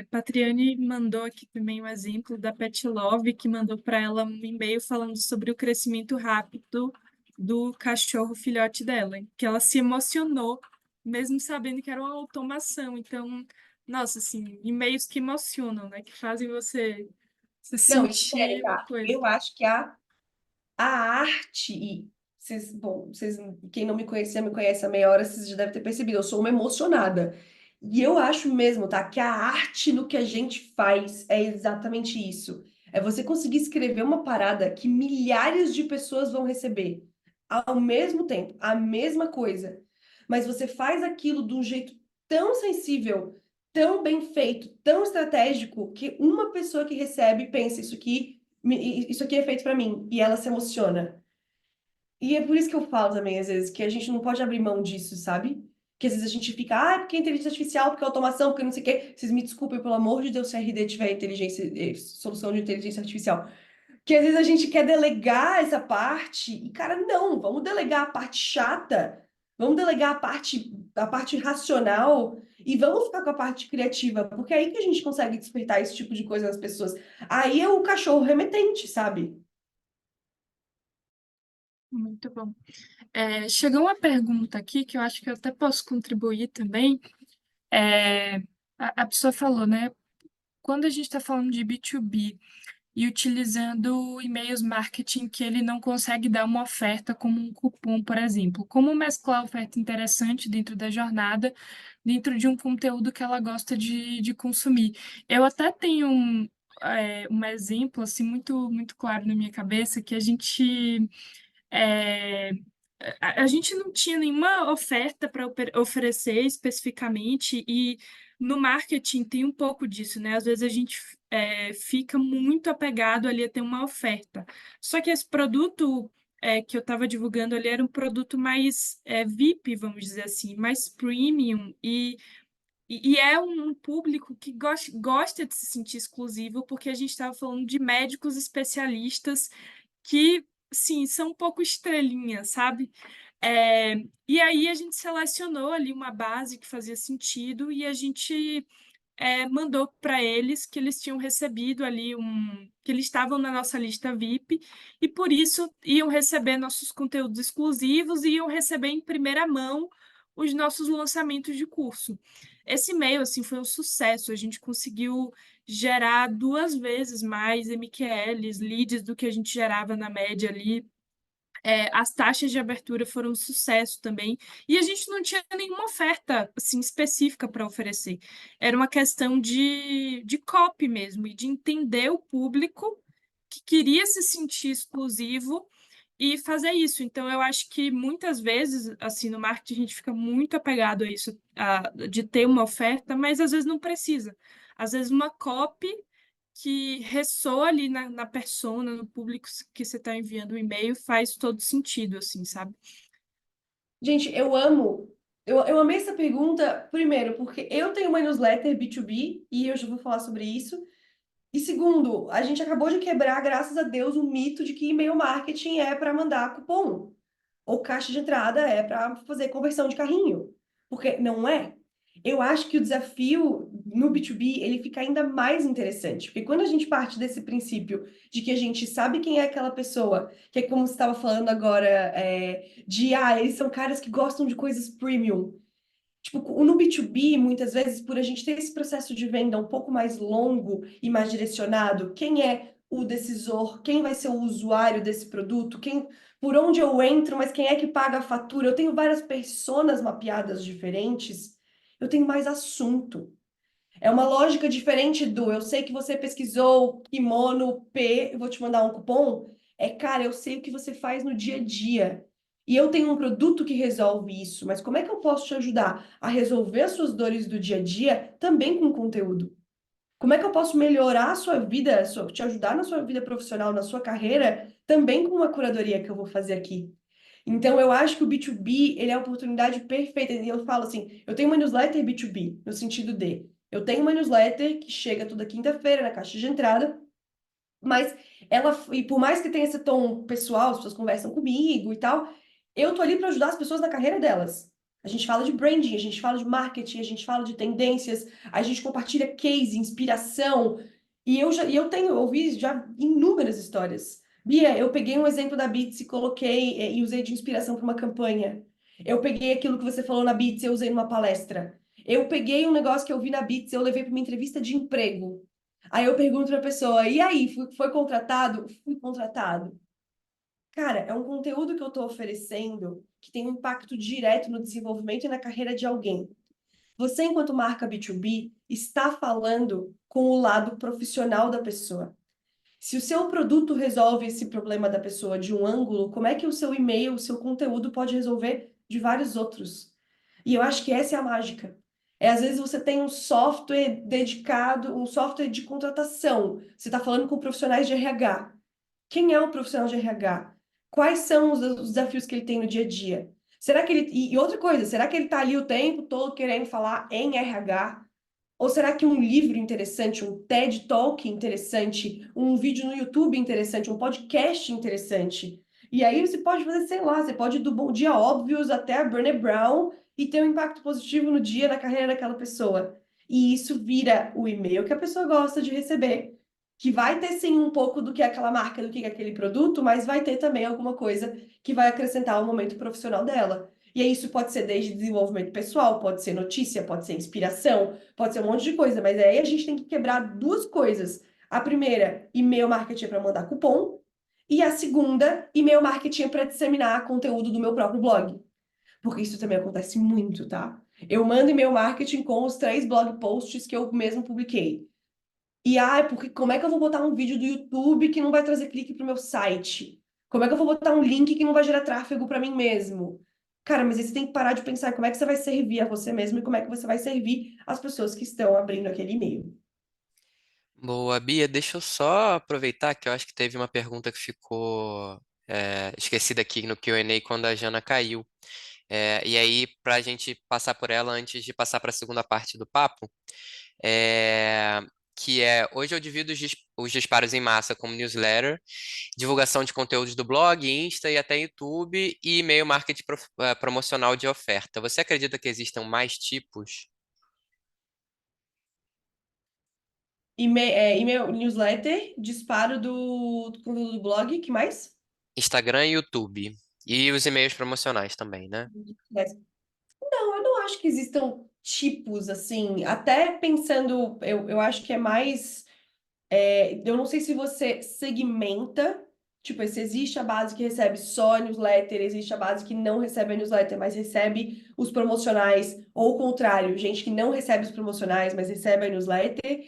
Patriane mandou aqui também um exemplo da Pet Love, que mandou para ela um e-mail falando sobre o crescimento rápido do cachorro filhote dela, que ela se emocionou, mesmo sabendo que era uma automação. Então, nossa, assim, e-mails que emocionam, né? Que fazem você Não, e sério, sentir uma tá? coisa. Eu acho que a arte, e vocês, bom, vocês, quem não me conhecia, me conhece há meia hora, vocês já devem ter percebido, eu sou uma emocionada. E eu acho mesmo, tá, que a arte no que a gente faz é exatamente isso. É você conseguir escrever uma parada que milhares de pessoas vão receber ao mesmo tempo, a mesma coisa. Mas você faz aquilo de um jeito tão sensível, tão bem feito, tão estratégico, que uma pessoa que recebe pensa, isso aqui é feito para mim, e ela se emociona. E é por isso que eu falo também, às vezes, que a gente não pode abrir mão disso, sabe? Que às vezes a gente fica, porque é inteligência artificial, porque é automação, porque não sei o quê. Vocês me desculpem, pelo amor de Deus, se a RD tiver solução de inteligência artificial. Que às vezes a gente quer delegar essa parte, e, cara, não, vamos delegar a parte chata, vamos delegar a parte racional, e vamos ficar com a parte criativa, porque é aí que a gente consegue despertar esse tipo de coisa nas pessoas. Aí é o cachorro remetente, sabe? Muito bom. Chegou uma pergunta aqui que eu acho que eu até posso contribuir também. É, a pessoa falou, né? Quando a gente está falando de B2B e utilizando e-mails marketing que ele não consegue dar uma oferta como um cupom, por exemplo, como mesclar oferta interessante dentro da jornada, dentro de um conteúdo que ela gosta de consumir. Eu até tenho um exemplo assim muito claro na minha cabeça que a gente é, a gente não tinha nenhuma oferta para oferecer especificamente, e no marketing tem um pouco disso, né? Às vezes a gente fica muito apegado ali a ter uma oferta. Só que esse produto que eu estava divulgando ali era um produto mais VIP, vamos dizer assim, mais premium, e é um público que gosta de se sentir exclusivo, porque a gente estava falando de médicos especialistas que, sim, são um pouco estrelinha, sabe? É, e aí a gente selecionou ali uma base que fazia sentido e a gente mandou para eles que eles tinham recebido ali que eles estavam na nossa lista VIP e por isso iam receber nossos conteúdos exclusivos e iam receber em primeira mão os nossos lançamentos de curso. Esse e-mail assim foi um sucesso, a gente conseguiu gerar 2 vezes mais MQLs, leads do que a gente gerava na média ali. As taxas de abertura foram um sucesso também, e a gente não tinha nenhuma oferta assim, específica para oferecer. Era uma questão de copy mesmo, e de entender o público que queria se sentir exclusivo e fazer isso. Então, eu acho que muitas vezes, assim, no marketing, a gente fica muito apegado a isso, de ter uma oferta, mas às vezes não precisa. Às vezes, uma copy que ressoa ali na persona, no público que você está enviando o e-mail, faz todo sentido, assim, sabe? Gente, eu amo. Eu amei essa pergunta, primeiro, porque eu tenho uma newsletter B2B e eu já vou falar sobre isso. E segundo, a gente acabou de quebrar, graças a Deus, o mito de que e-mail marketing é para mandar cupom ou caixa de entrada é para fazer conversão de carrinho. Porque não é. Eu acho que o desafio no B2B ele fica ainda mais interessante, porque quando a gente parte desse princípio de que a gente sabe quem é aquela pessoa, que é como você estava falando agora, eles são caras que gostam de coisas premium. Tipo, no B2B, muitas vezes, por a gente ter esse processo de venda um pouco mais longo e mais direcionado, quem é o decisor, quem vai ser o usuário desse produto, por onde eu entro, mas quem é que paga a fatura? Eu tenho várias personas mapeadas diferentes, eu tenho mais assunto. É uma lógica diferente do eu sei que você pesquisou kimono P, eu vou te mandar um cupom. Cara, eu sei o que você faz no dia a dia. E eu tenho um produto que resolve isso, mas como é que eu posso te ajudar a resolver as suas dores do dia a dia também com conteúdo? Como é que eu posso melhorar a sua vida, te ajudar na sua vida profissional, na sua carreira, também com uma curadoria que eu vou fazer aqui? Então, eu acho que o B2B, ele é a oportunidade perfeita. E eu falo assim, eu tenho uma newsletter B2B, no sentido de Eu tenho uma newsletter que chega toda quinta-feira na caixa de entrada, mas e por mais que tenha esse tom pessoal, as pessoas conversam comigo e tal, eu tô ali para ajudar as pessoas na carreira delas. A gente fala de branding, a gente fala de marketing, a gente fala de tendências, a gente compartilha case, inspiração. Eu ouvi já inúmeras histórias. Bia, eu peguei um exemplo da Beats e coloquei e usei de inspiração para uma campanha. Eu peguei aquilo que você falou na Beats e eu usei numa palestra. Eu peguei um negócio que eu vi na Beats e eu levei para uma entrevista de emprego. Aí eu pergunto para a pessoa, e aí, foi contratado? Fui contratado. Cara, é um conteúdo que eu estou oferecendo que tem um impacto direto no desenvolvimento e na carreira de alguém. Você, enquanto marca B2B, está falando com o lado profissional da pessoa. Se o seu produto resolve esse problema da pessoa de um ângulo, como é que o seu e-mail, o seu conteúdo pode resolver de vários outros? E eu acho que essa é a mágica. Às vezes você tem um software dedicado, um software de contratação. Você está falando com profissionais de RH. Quem é o profissional de RH? Quais são os desafios que ele tem no dia a dia? Será que ele. E outra coisa, será que ele está ali o tempo todo querendo falar em RH? Ou será que um livro interessante, um TED Talk interessante, um vídeo no YouTube interessante, um podcast interessante? E aí você pode fazer, sei lá, você pode ir do Bom Dia Óbvios até a Brené Brown e ter um impacto positivo no dia, na carreira daquela pessoa. E isso vira o e-mail que a pessoa gosta de receber. Que vai ter sim um pouco do que é aquela marca, do que é aquele produto, mas vai ter também alguma coisa que vai acrescentar ao momento profissional dela. E aí isso pode ser desde desenvolvimento pessoal, pode ser notícia, pode ser inspiração, pode ser um monte de coisa, mas aí a gente tem que quebrar duas coisas. A primeira, e-mail marketing para mandar cupom, e a segunda, e-mail marketing para disseminar conteúdo do meu próprio blog. Porque isso também acontece muito, tá? Eu mando e-mail marketing com os 3 blog posts que eu mesmo publiquei. E porque como é que eu vou botar um vídeo do YouTube que não vai trazer clique para o meu site? Como é que eu vou botar um link que não vai gerar tráfego para mim mesmo? Cara, mas aí você tem que parar de pensar em como é que você vai servir a você mesmo e como é que você vai servir as pessoas que estão abrindo aquele e-mail. Boa, Bia, deixa eu só aproveitar que eu acho que teve uma pergunta que ficou esquecida aqui no Q&A quando a Jana caiu. E aí, para a gente passar por ela antes de passar para a segunda parte do papo, é, hoje eu divido os disparos em massa como newsletter, divulgação de conteúdos do blog, Insta e até YouTube e e-mail marketing promocional de oferta. Você acredita que existam mais tipos? E-mail, newsletter, disparo do conteúdo do blog, que mais? Instagram e YouTube. E os e-mails promocionais também, né? Não, eu não acho que existam tipos assim. Até pensando, eu acho que é mais. Eu não sei se você segmenta, tipo, se existe a base que recebe só a newsletter, existe a base que não recebe a newsletter, mas recebe os promocionais, ou o contrário, gente que não recebe os promocionais, mas recebe a newsletter.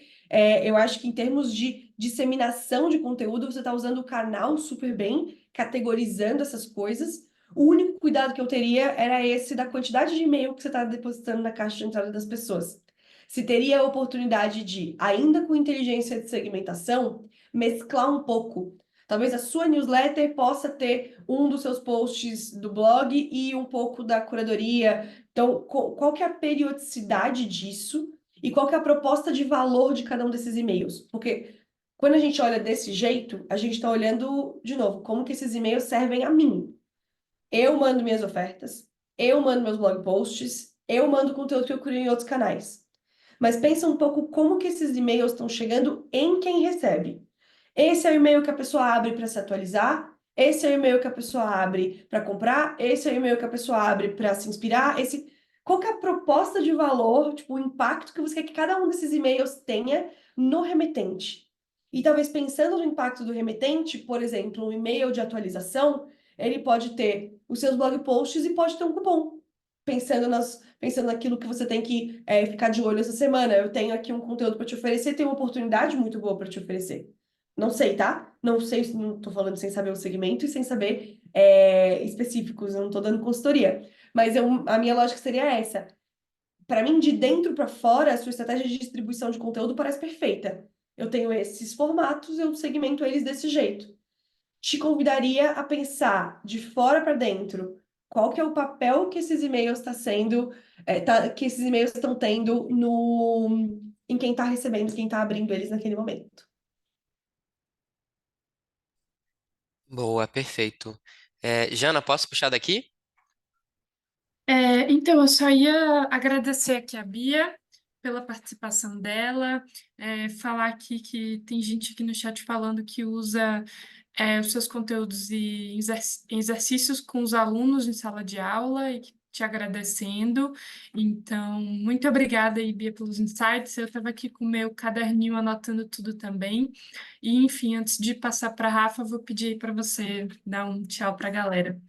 Eu acho que em termos de disseminação de conteúdo, você está usando o canal super bem, categorizando essas coisas. O único cuidado que eu teria era esse da quantidade de e-mail que você está depositando na caixa de entrada das pessoas. Se teria a oportunidade de, ainda com inteligência de segmentação, mesclar um pouco. Talvez a sua newsletter possa ter um dos seus posts do blog e um pouco da curadoria. Então, qual que é a periodicidade disso e qual que é a proposta de valor de cada um desses e-mails? Porque quando a gente olha desse jeito, a gente está olhando, de novo, como que esses e-mails servem a mim. Eu mando minhas ofertas, eu mando meus blog posts, eu mando conteúdo que eu crio em outros canais. Mas pensa um pouco como que esses e-mails estão chegando em quem recebe. Esse é o e-mail que a pessoa abre para se atualizar, esse é o e-mail que a pessoa abre para comprar, esse é o e-mail que a pessoa abre para se inspirar, qual que é a proposta de valor, tipo, o impacto que você quer que cada um desses e-mails tenha no remetente. E talvez pensando no impacto do remetente, por exemplo, um e-mail de atualização, ele pode ter os seus blog posts e pode ter um cupom. Pensando naquilo que você tem que ficar de olho essa semana. Eu tenho aqui um conteúdo para te oferecer, tenho uma oportunidade muito boa para te oferecer. Não sei, tá? Não sei, não tô falando sem saber o segmento e sem saber específicos, eu não tô dando consultoria. Mas a minha lógica seria essa. Para mim, de dentro para fora, a sua estratégia de distribuição de conteúdo parece perfeita. Eu tenho esses formatos, eu segmento eles desse jeito. Te convidaria a pensar de fora para dentro qual que é o papel que esses e-mails que esses e-mails estão tendo em quem está recebendo, quem está abrindo eles naquele momento. Boa, perfeito. Jana, posso puxar daqui? Então, eu só ia agradecer aqui a Bia pela participação dela, falar aqui que tem gente aqui no chat falando que usa os seus conteúdos e exercícios com os alunos em sala de aula e te agradecendo. Então, muito obrigada aí, Bia, pelos insights. Eu estava aqui com o meu caderninho anotando tudo também. E, enfim, antes de passar para a Rafa, vou pedir para você dar um tchau para a galera.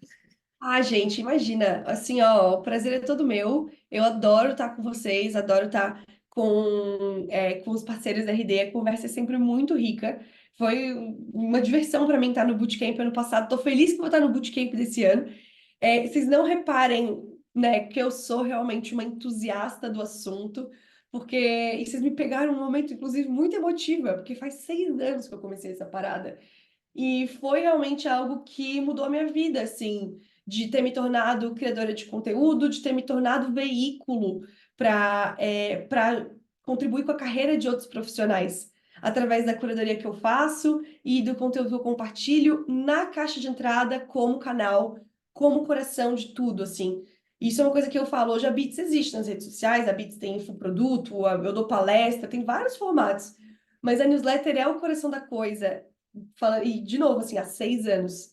Ah, gente, imagina, assim, ó, o prazer é todo meu. Eu adoro estar com vocês, adoro estar com os parceiros da RD. A conversa é sempre muito rica. Foi uma diversão para mim estar no Bootcamp ano passado. Tô feliz que vou estar no Bootcamp desse ano. Vocês não reparem, né, que eu sou realmente uma entusiasta do assunto, porque e vocês me pegaram um momento, inclusive, muito emotiva, porque faz 6 anos que eu comecei essa parada. E foi realmente algo que mudou a minha vida, assim, de ter me tornado criadora de conteúdo, de ter me tornado veículo para contribuir com a carreira de outros profissionais, através da curadoria que eu faço e do conteúdo que eu compartilho na caixa de entrada como canal, como coração de tudo, assim. Isso é uma coisa que eu falo, hoje a Bits existe nas redes sociais, a Bits tem infoproduto, eu dou palestra, tem vários formatos, mas a newsletter é o coração da coisa. E, de novo, assim, há 6 anos.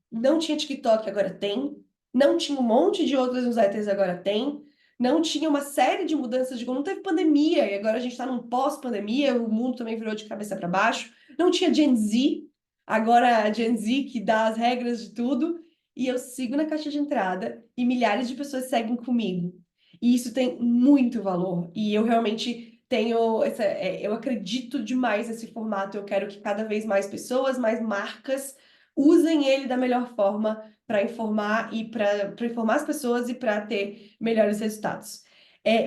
Não tinha TikTok, agora tem. Não tinha um monte de outras newsletters, agora tem. Não tinha uma série de mudanças de como não teve pandemia, e agora a gente está num pós-pandemia, o mundo também virou de cabeça para baixo. Não tinha Gen Z, agora a Gen Z que dá as regras de tudo. E eu sigo na caixa de entrada e milhares de pessoas seguem comigo. E isso tem muito valor. E eu realmente eu acredito demais nesse formato. Eu quero que cada vez mais pessoas, mais marcas usem ele da melhor forma para informar e para informar as pessoas e para ter melhores resultados.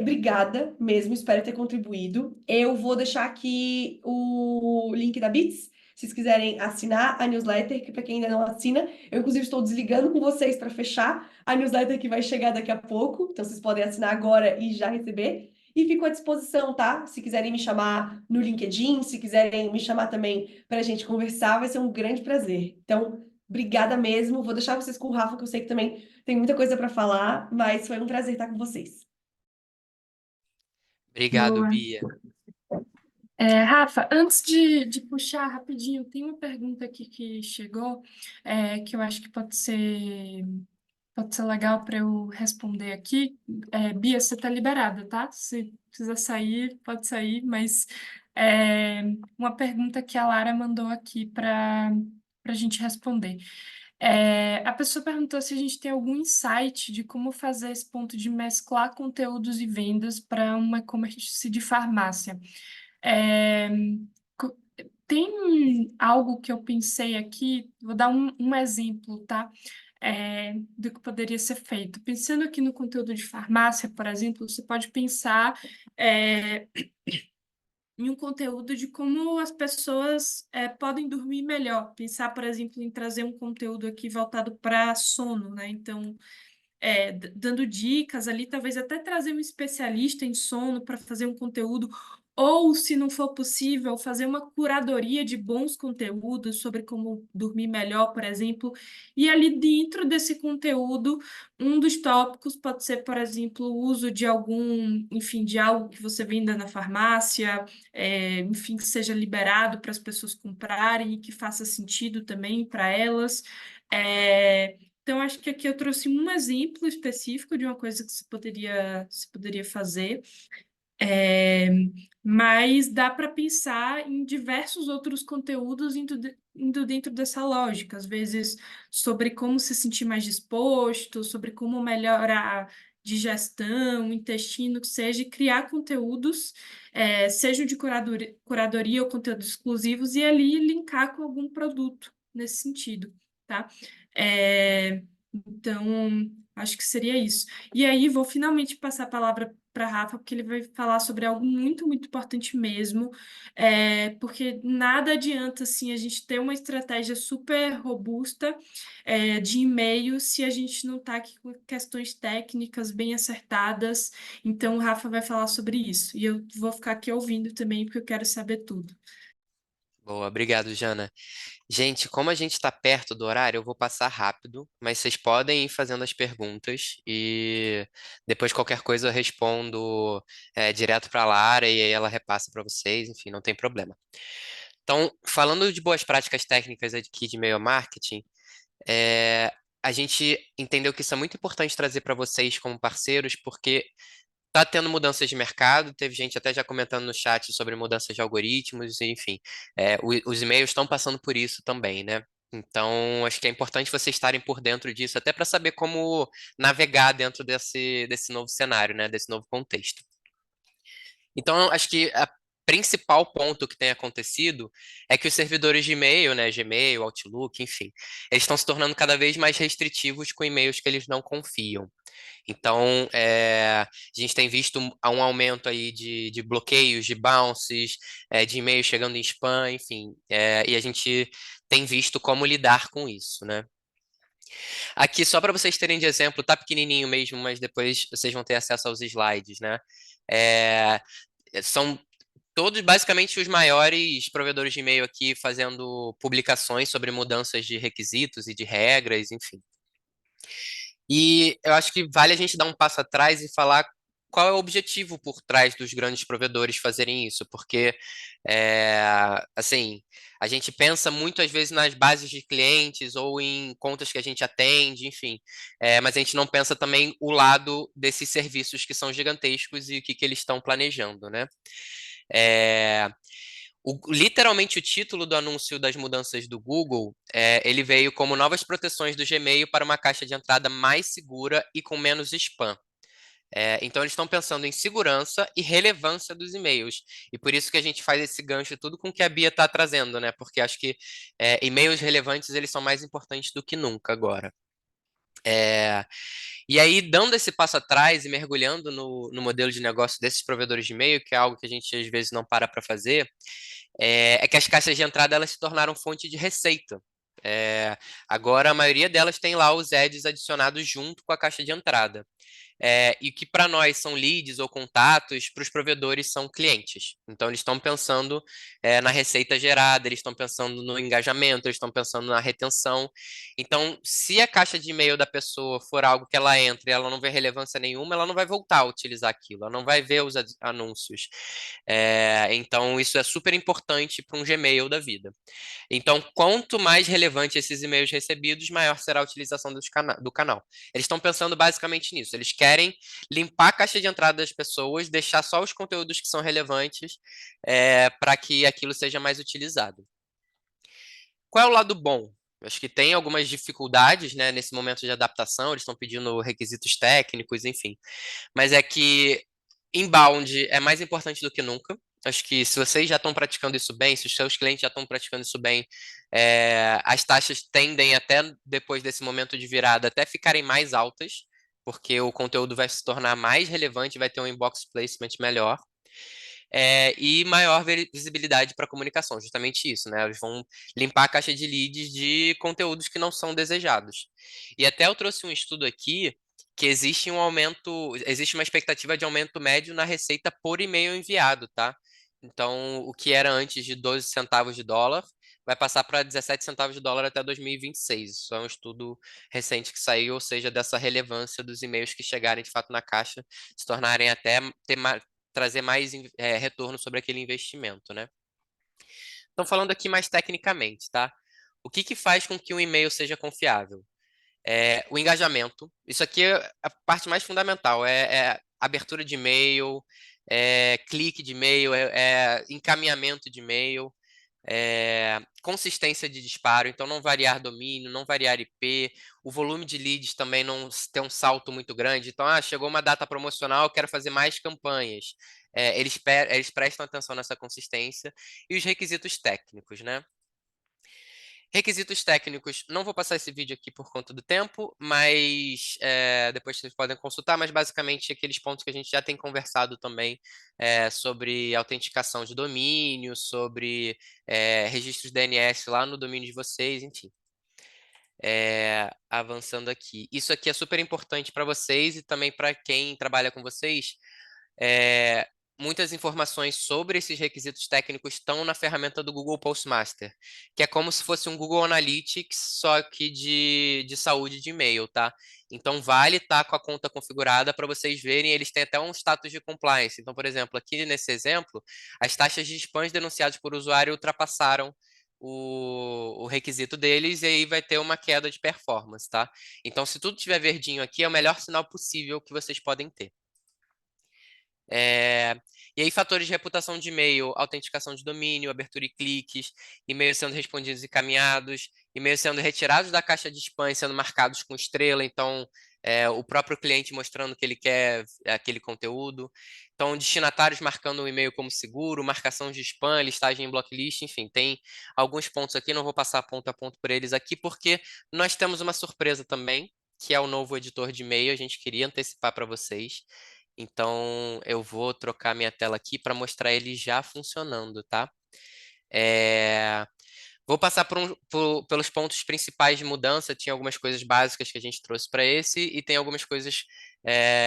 Obrigada mesmo, espero ter contribuído. Eu vou deixar aqui o link da Bits, se vocês quiserem assinar a newsletter, que para quem ainda não assina, eu inclusive estou desligando com vocês para fechar a newsletter que vai chegar daqui a pouco, então vocês podem assinar agora e já receber. E fico à disposição, tá? Se quiserem me chamar no LinkedIn, se quiserem me chamar também para a gente conversar, vai ser um grande prazer. Então, obrigada mesmo. Vou deixar vocês com o Rafa, que eu sei que também tem muita coisa para falar, mas foi um prazer estar com vocês. Obrigado, Boa. Bia. Rafa, antes de puxar rapidinho, tem uma pergunta aqui que chegou, que eu acho que pode ser legal para eu responder aqui. Bia, você está liberada, tá? Se quiser sair, pode sair, mas uma pergunta que a Lara mandou aqui para a gente responder. A pessoa perguntou se a gente tem algum insight de como fazer esse ponto de mesclar conteúdos e vendas para um e-commerce de farmácia. É, co- Tem algo que eu pensei aqui, vou dar um exemplo, tá? Do que poderia ser feito. Pensando aqui no conteúdo de farmácia, por exemplo, você pode pensar é, em um conteúdo de como as pessoas podem dormir melhor. Pensar, por exemplo, em trazer um conteúdo aqui voltado para sono, né? Então, dando dicas ali, talvez até trazer um especialista em sono para fazer um conteúdo, ou, se não for possível, fazer uma curadoria de bons conteúdos sobre como dormir melhor, por exemplo. E ali dentro desse conteúdo, um dos tópicos pode ser, por exemplo, o uso de algum, enfim, de algo que você venda na farmácia, enfim, que seja liberado para as pessoas comprarem e que faça sentido também para elas. Então, acho que aqui eu trouxe um exemplo específico de uma coisa que se poderia fazer, é, mas dá para pensar em diversos outros conteúdos indo dentro dessa lógica, às vezes sobre como se sentir mais disposto, sobre como melhorar digestão, intestino, que seja, e criar conteúdos, sejam de curadoria ou conteúdos exclusivos, e ali linkar com algum produto nesse sentido, tá? É, Então, acho que seria isso. E aí, vou finalmente passar a palavra para Rafa, porque ele vai falar sobre algo muito, muito importante mesmo, porque nada adianta assim, a gente ter uma estratégia super robusta de e-mail se a gente não está aqui com questões técnicas bem acertadas. Então, o Rafa vai falar sobre isso. E eu vou ficar aqui ouvindo também, porque eu quero saber tudo. Boa, obrigado, Jana. Gente, como a gente está perto do horário, eu vou passar rápido, mas vocês podem ir fazendo as perguntas e depois qualquer coisa eu respondo direto para a Lara e aí ela repassa para vocês, enfim, não tem problema. Então, falando de boas práticas técnicas aqui de e-mail marketing, é, a gente entendeu que isso é muito importante trazer para vocês como parceiros, porque tá tendo mudanças de mercado, teve gente até já comentando no chat sobre mudanças de algoritmos, enfim, os e-mails estão passando por isso também, né? Então, acho que é importante vocês estarem por dentro disso, até para saber como navegar dentro desse novo cenário, né? Desse novo contexto. Então, acho que a principal ponto que tem acontecido é que os servidores de e-mail, né, Gmail, Outlook, enfim, eles estão se tornando cada vez mais restritivos com e-mails que eles não confiam. Então, a gente tem visto um aumento aí de bloqueios, de bounces, de e-mails chegando em spam, enfim, e a gente tem visto como lidar com isso, né? Aqui, só para vocês terem de exemplo, tá pequenininho mesmo, mas depois vocês vão ter acesso aos slides, né? É, são todos basicamente os maiores provedores de e-mail aqui fazendo publicações sobre mudanças de requisitos e de regras, enfim. E eu acho que vale a gente dar um passo atrás e falar qual é o objetivo por trás dos grandes provedores fazerem isso, porque, assim, a gente pensa muito às vezes nas bases de clientes ou em contas que a gente atende, enfim, mas a gente não pensa também o lado desses serviços que são gigantescos e o que, que eles estão planejando, né? É, literalmente o título do anúncio das mudanças do Google, ele veio como novas proteções do Gmail para uma caixa de entrada mais segura e com menos spam. Então eles estão pensando em segurança e relevância dos e-mails. E por isso que a gente faz esse gancho tudo com o que a Bia está trazendo, né? Porque acho que e-mails relevantes eles são mais importantes do que nunca agora. E aí, dando esse passo atrás e mergulhando no modelo de negócio desses provedores de e-mail, que é algo que a gente às vezes não para fazer, que as caixas de entrada elas se tornaram fonte de receita. Agora, a maioria delas tem lá os ads adicionados junto com a caixa de entrada. E que para nós são leads ou contatos, para os provedores são clientes. Então, eles estão pensando na receita gerada, eles estão pensando no engajamento, eles estão pensando na retenção. Então, se a caixa de e-mail da pessoa for algo que ela entra e ela não vê relevância nenhuma, ela não vai voltar a utilizar aquilo, ela não vai ver os anúncios. Então, isso é super importante para um Gmail da vida. Então, quanto mais relevante esses e-mails recebidos, maior será a utilização do canal. Eles estão pensando basicamente nisso. Eles querem limpar a caixa de entrada das pessoas, deixar só os conteúdos que são relevantes para que aquilo seja mais utilizado. Qual é o lado bom? Acho que tem algumas dificuldades, né, nesse momento de adaptação, eles estão pedindo requisitos técnicos, enfim. Mas é que inbound é mais importante do que nunca. Acho que se vocês já estão praticando isso bem, se os seus clientes já estão praticando isso bem, as taxas tendem até depois desse momento de virada até ficarem mais altas, porque o conteúdo vai se tornar mais relevante, vai ter um inbox placement melhor. E maior visibilidade para a comunicação, justamente isso, né? Eles vão limpar a caixa de leads de conteúdos que não são desejados. E até eu trouxe um estudo aqui que existe um aumento, existe uma expectativa de aumento médio na receita por e-mail enviado, tá? Então, o que era antes de 12 centavos de dólar vai passar para 17 centavos de dólar até 2026. Isso é um estudo recente que saiu, ou seja, dessa relevância dos e-mails que chegarem de fato na caixa se tornarem até trazer mais retorno sobre aquele investimento, né? Então, falando aqui mais tecnicamente, tá? O que faz com que um e-mail seja confiável? O engajamento. Isso aqui é a parte mais fundamental. Abertura de e-mail, clique de e-mail, encaminhamento de e-mail, consistência de disparo, então não variar domínio, não variar IP, o volume de leads também não ter um salto muito grande. Então, chegou uma data promocional, eu quero fazer mais campanhas. Eles prestam atenção nessa consistência e os requisitos técnicos, né? Requisitos técnicos, não vou passar esse vídeo aqui por conta do tempo, mas depois vocês podem consultar, mas basicamente aqueles pontos que a gente já tem conversado também sobre autenticação de domínio, sobre registros DNS lá no domínio de vocês, enfim. Avançando aqui. Isso aqui é super importante para vocês e também para quem trabalha com vocês. Muitas informações sobre esses requisitos técnicos estão na ferramenta do Google Postmaster, que é como se fosse um Google Analytics, só que de saúde de e-mail, tá? Então, vale estar com a conta configurada para vocês verem, eles têm até um status de compliance. Então, por exemplo, aqui nesse exemplo, as taxas de spams denunciados por usuário ultrapassaram o requisito deles e aí vai ter uma queda de performance, tá? Então, se tudo estiver verdinho aqui, é o melhor sinal possível que vocês podem ter. E aí, fatores de reputação de e-mail, autenticação de domínio, abertura e cliques, e-mails sendo respondidos e encaminhados, e-mails sendo retirados da caixa de spam e sendo marcados com estrela, então o próprio cliente mostrando que ele quer aquele conteúdo. Então, destinatários marcando o e-mail como seguro, marcação de spam, listagem em blocklist, enfim, tem alguns pontos aqui, não vou passar ponto a ponto por eles aqui, porque nós temos uma surpresa também, que é o novo editor de e-mail, a gente queria antecipar para vocês. Então, eu vou trocar minha tela aqui para mostrar ele já funcionando, tá? Vou passar pelos pontos principais de mudança. Tinha algumas coisas básicas que a gente trouxe para esse e tem algumas coisas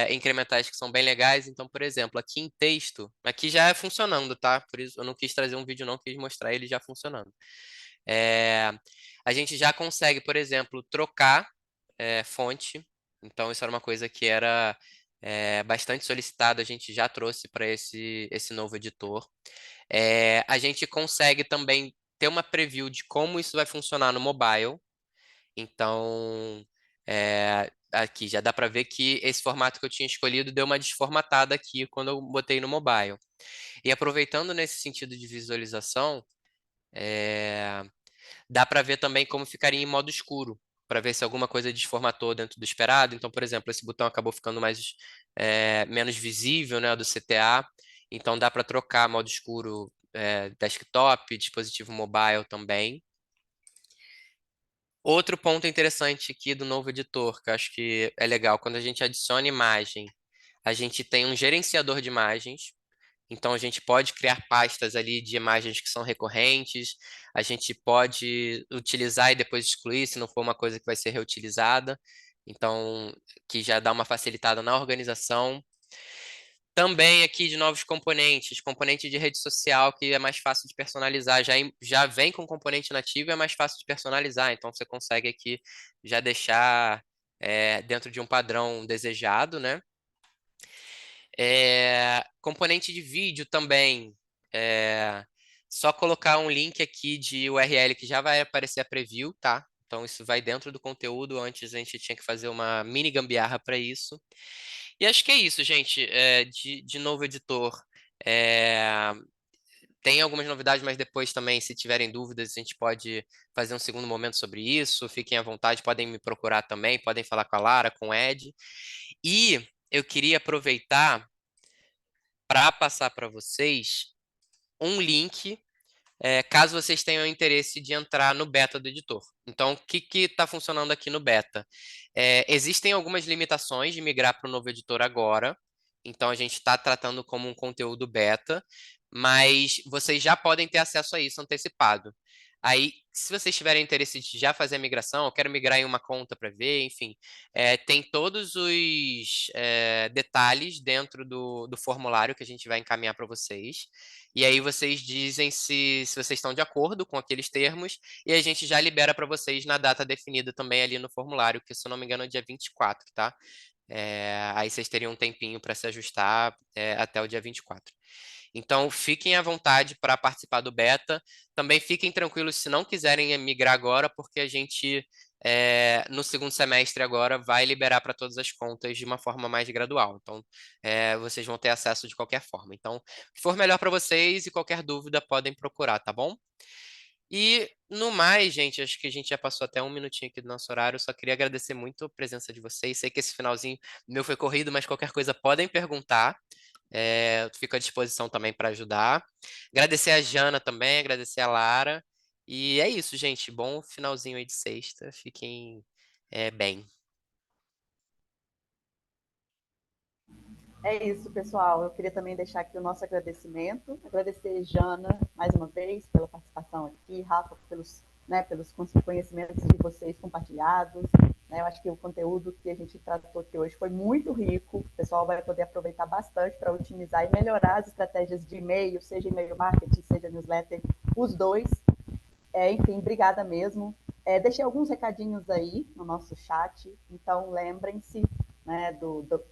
incrementais que são bem legais. Então, por exemplo, aqui em texto, aqui já é funcionando, tá? Por isso eu não quis trazer um vídeo, não, quis mostrar ele já funcionando. A gente já consegue, por exemplo, trocar fonte. Então, isso era uma coisa que era bastante solicitada, a gente já trouxe para esse novo editor. A gente consegue também ter uma preview de como isso vai funcionar no mobile. Então, aqui já dá para ver que esse formato que eu tinha escolhido deu uma desformatada aqui quando eu botei no mobile. E aproveitando nesse sentido de visualização, dá para ver também como ficaria em modo escuro, para ver se alguma coisa desformatou dentro do esperado. Então, por exemplo, esse botão acabou ficando menos visível, né, do CTA. Então, dá para trocar modo escuro desktop, dispositivo mobile também. Outro ponto interessante aqui do novo editor, que eu acho que é legal, quando a gente adiciona imagem, a gente tem um gerenciador de imagens. Então, a gente pode criar pastas ali de imagens que são recorrentes, a gente pode utilizar e depois excluir, se não for uma coisa que vai ser reutilizada. Então, que já dá uma facilitada na organização. Também aqui de novos componentes, componente de rede social que é mais fácil de personalizar, já vem com componente nativo e é mais fácil de personalizar, então você consegue aqui já deixar dentro de um padrão desejado, né? Componente de vídeo também, só colocar um link aqui de URL que já vai aparecer a preview, tá? Então isso vai dentro do conteúdo, antes a gente tinha que fazer uma mini gambiarra para isso. E acho que é isso, gente, de novo editor. Tem algumas novidades, mas depois também, se tiverem dúvidas, a gente pode fazer um segundo momento sobre isso. Fiquem à vontade, podem me procurar também, podem falar com a Lara, com o Ed. E eu queria aproveitar para passar para vocês um link, caso vocês tenham interesse de entrar no beta do editor. Então, o que está funcionando aqui no beta? Existem algumas limitações de migrar para o novo editor agora, então a gente está tratando como um conteúdo beta, mas vocês já podem ter acesso a isso antecipado. Aí, se vocês tiverem interesse de já fazer a migração, eu quero migrar em uma conta para ver, enfim, tem todos os detalhes dentro do formulário que a gente vai encaminhar para vocês. E aí vocês dizem se vocês estão de acordo com aqueles termos, e a gente já libera para vocês na data definida também ali no formulário, que se eu não me engano é dia 24, tá? Aí vocês teriam um tempinho para se ajustar até o dia 24. Então, fiquem à vontade para participar do beta. Também fiquem tranquilos se não quiserem migrar agora, porque a gente, no segundo semestre agora, vai liberar para todas as contas de uma forma mais gradual. Então, vocês vão ter acesso de qualquer forma. Então, o que for melhor para vocês e qualquer dúvida podem procurar, tá bom? E no mais, gente, acho que a gente já passou até um minutinho aqui do nosso horário. Só queria agradecer muito a presença de vocês. Sei que esse finalzinho meu foi corrido, mas qualquer coisa podem perguntar. Fico à disposição também para ajudar. Agradecer a Jana também, agradecer a Lara. E é isso, gente. Bom finalzinho aí de sexta. Fiquem bem. É isso, pessoal. Eu queria também deixar aqui o nosso agradecimento. Agradecer Jana, mais uma vez, pela participação aqui, Rafa, pelos conhecimentos de vocês compartilhados. Eu acho que o conteúdo que a gente tratou aqui hoje foi muito rico. O pessoal vai poder aproveitar bastante para otimizar e melhorar as estratégias de e-mail, seja e-mail marketing, seja newsletter, os dois. Enfim, obrigada mesmo. Deixei alguns recadinhos aí no nosso chat, então lembrem-se, né,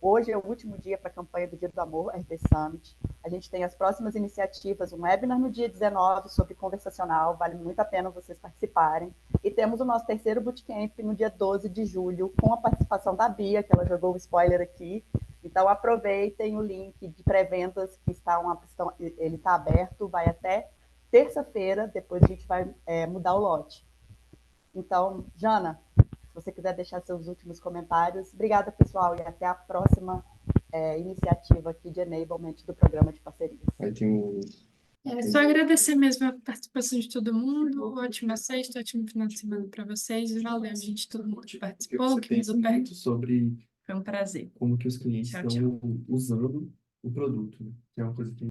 hoje é o último dia para a campanha do Dia do Amor, RD Summit. A gente tem as próximas iniciativas, um webinar no dia 19 sobre conversacional, vale muito a pena vocês participarem. E temos o nosso terceiro bootcamp no dia 12 de julho, com a participação da Bia, que ela jogou o spoiler aqui. Então aproveitem o link de pré-vendas ele está aberto, vai até terça-feira, depois a gente vai mudar o lote. Então, Jana, se você quiser deixar seus últimos comentários. Obrigada, pessoal, e até a próxima iniciativa aqui de enablement do programa de parcerias. Aí tem um... Só agradecer mesmo a participação de todo mundo. Ótima sexta, ótimo final de semana para vocês. Valeu, gente, todo mundo que participou, que pensa mandou perto. muito sobre Foi um prazer. como que os clientes Tchau, estão usando o produto, né? Que é uma coisa que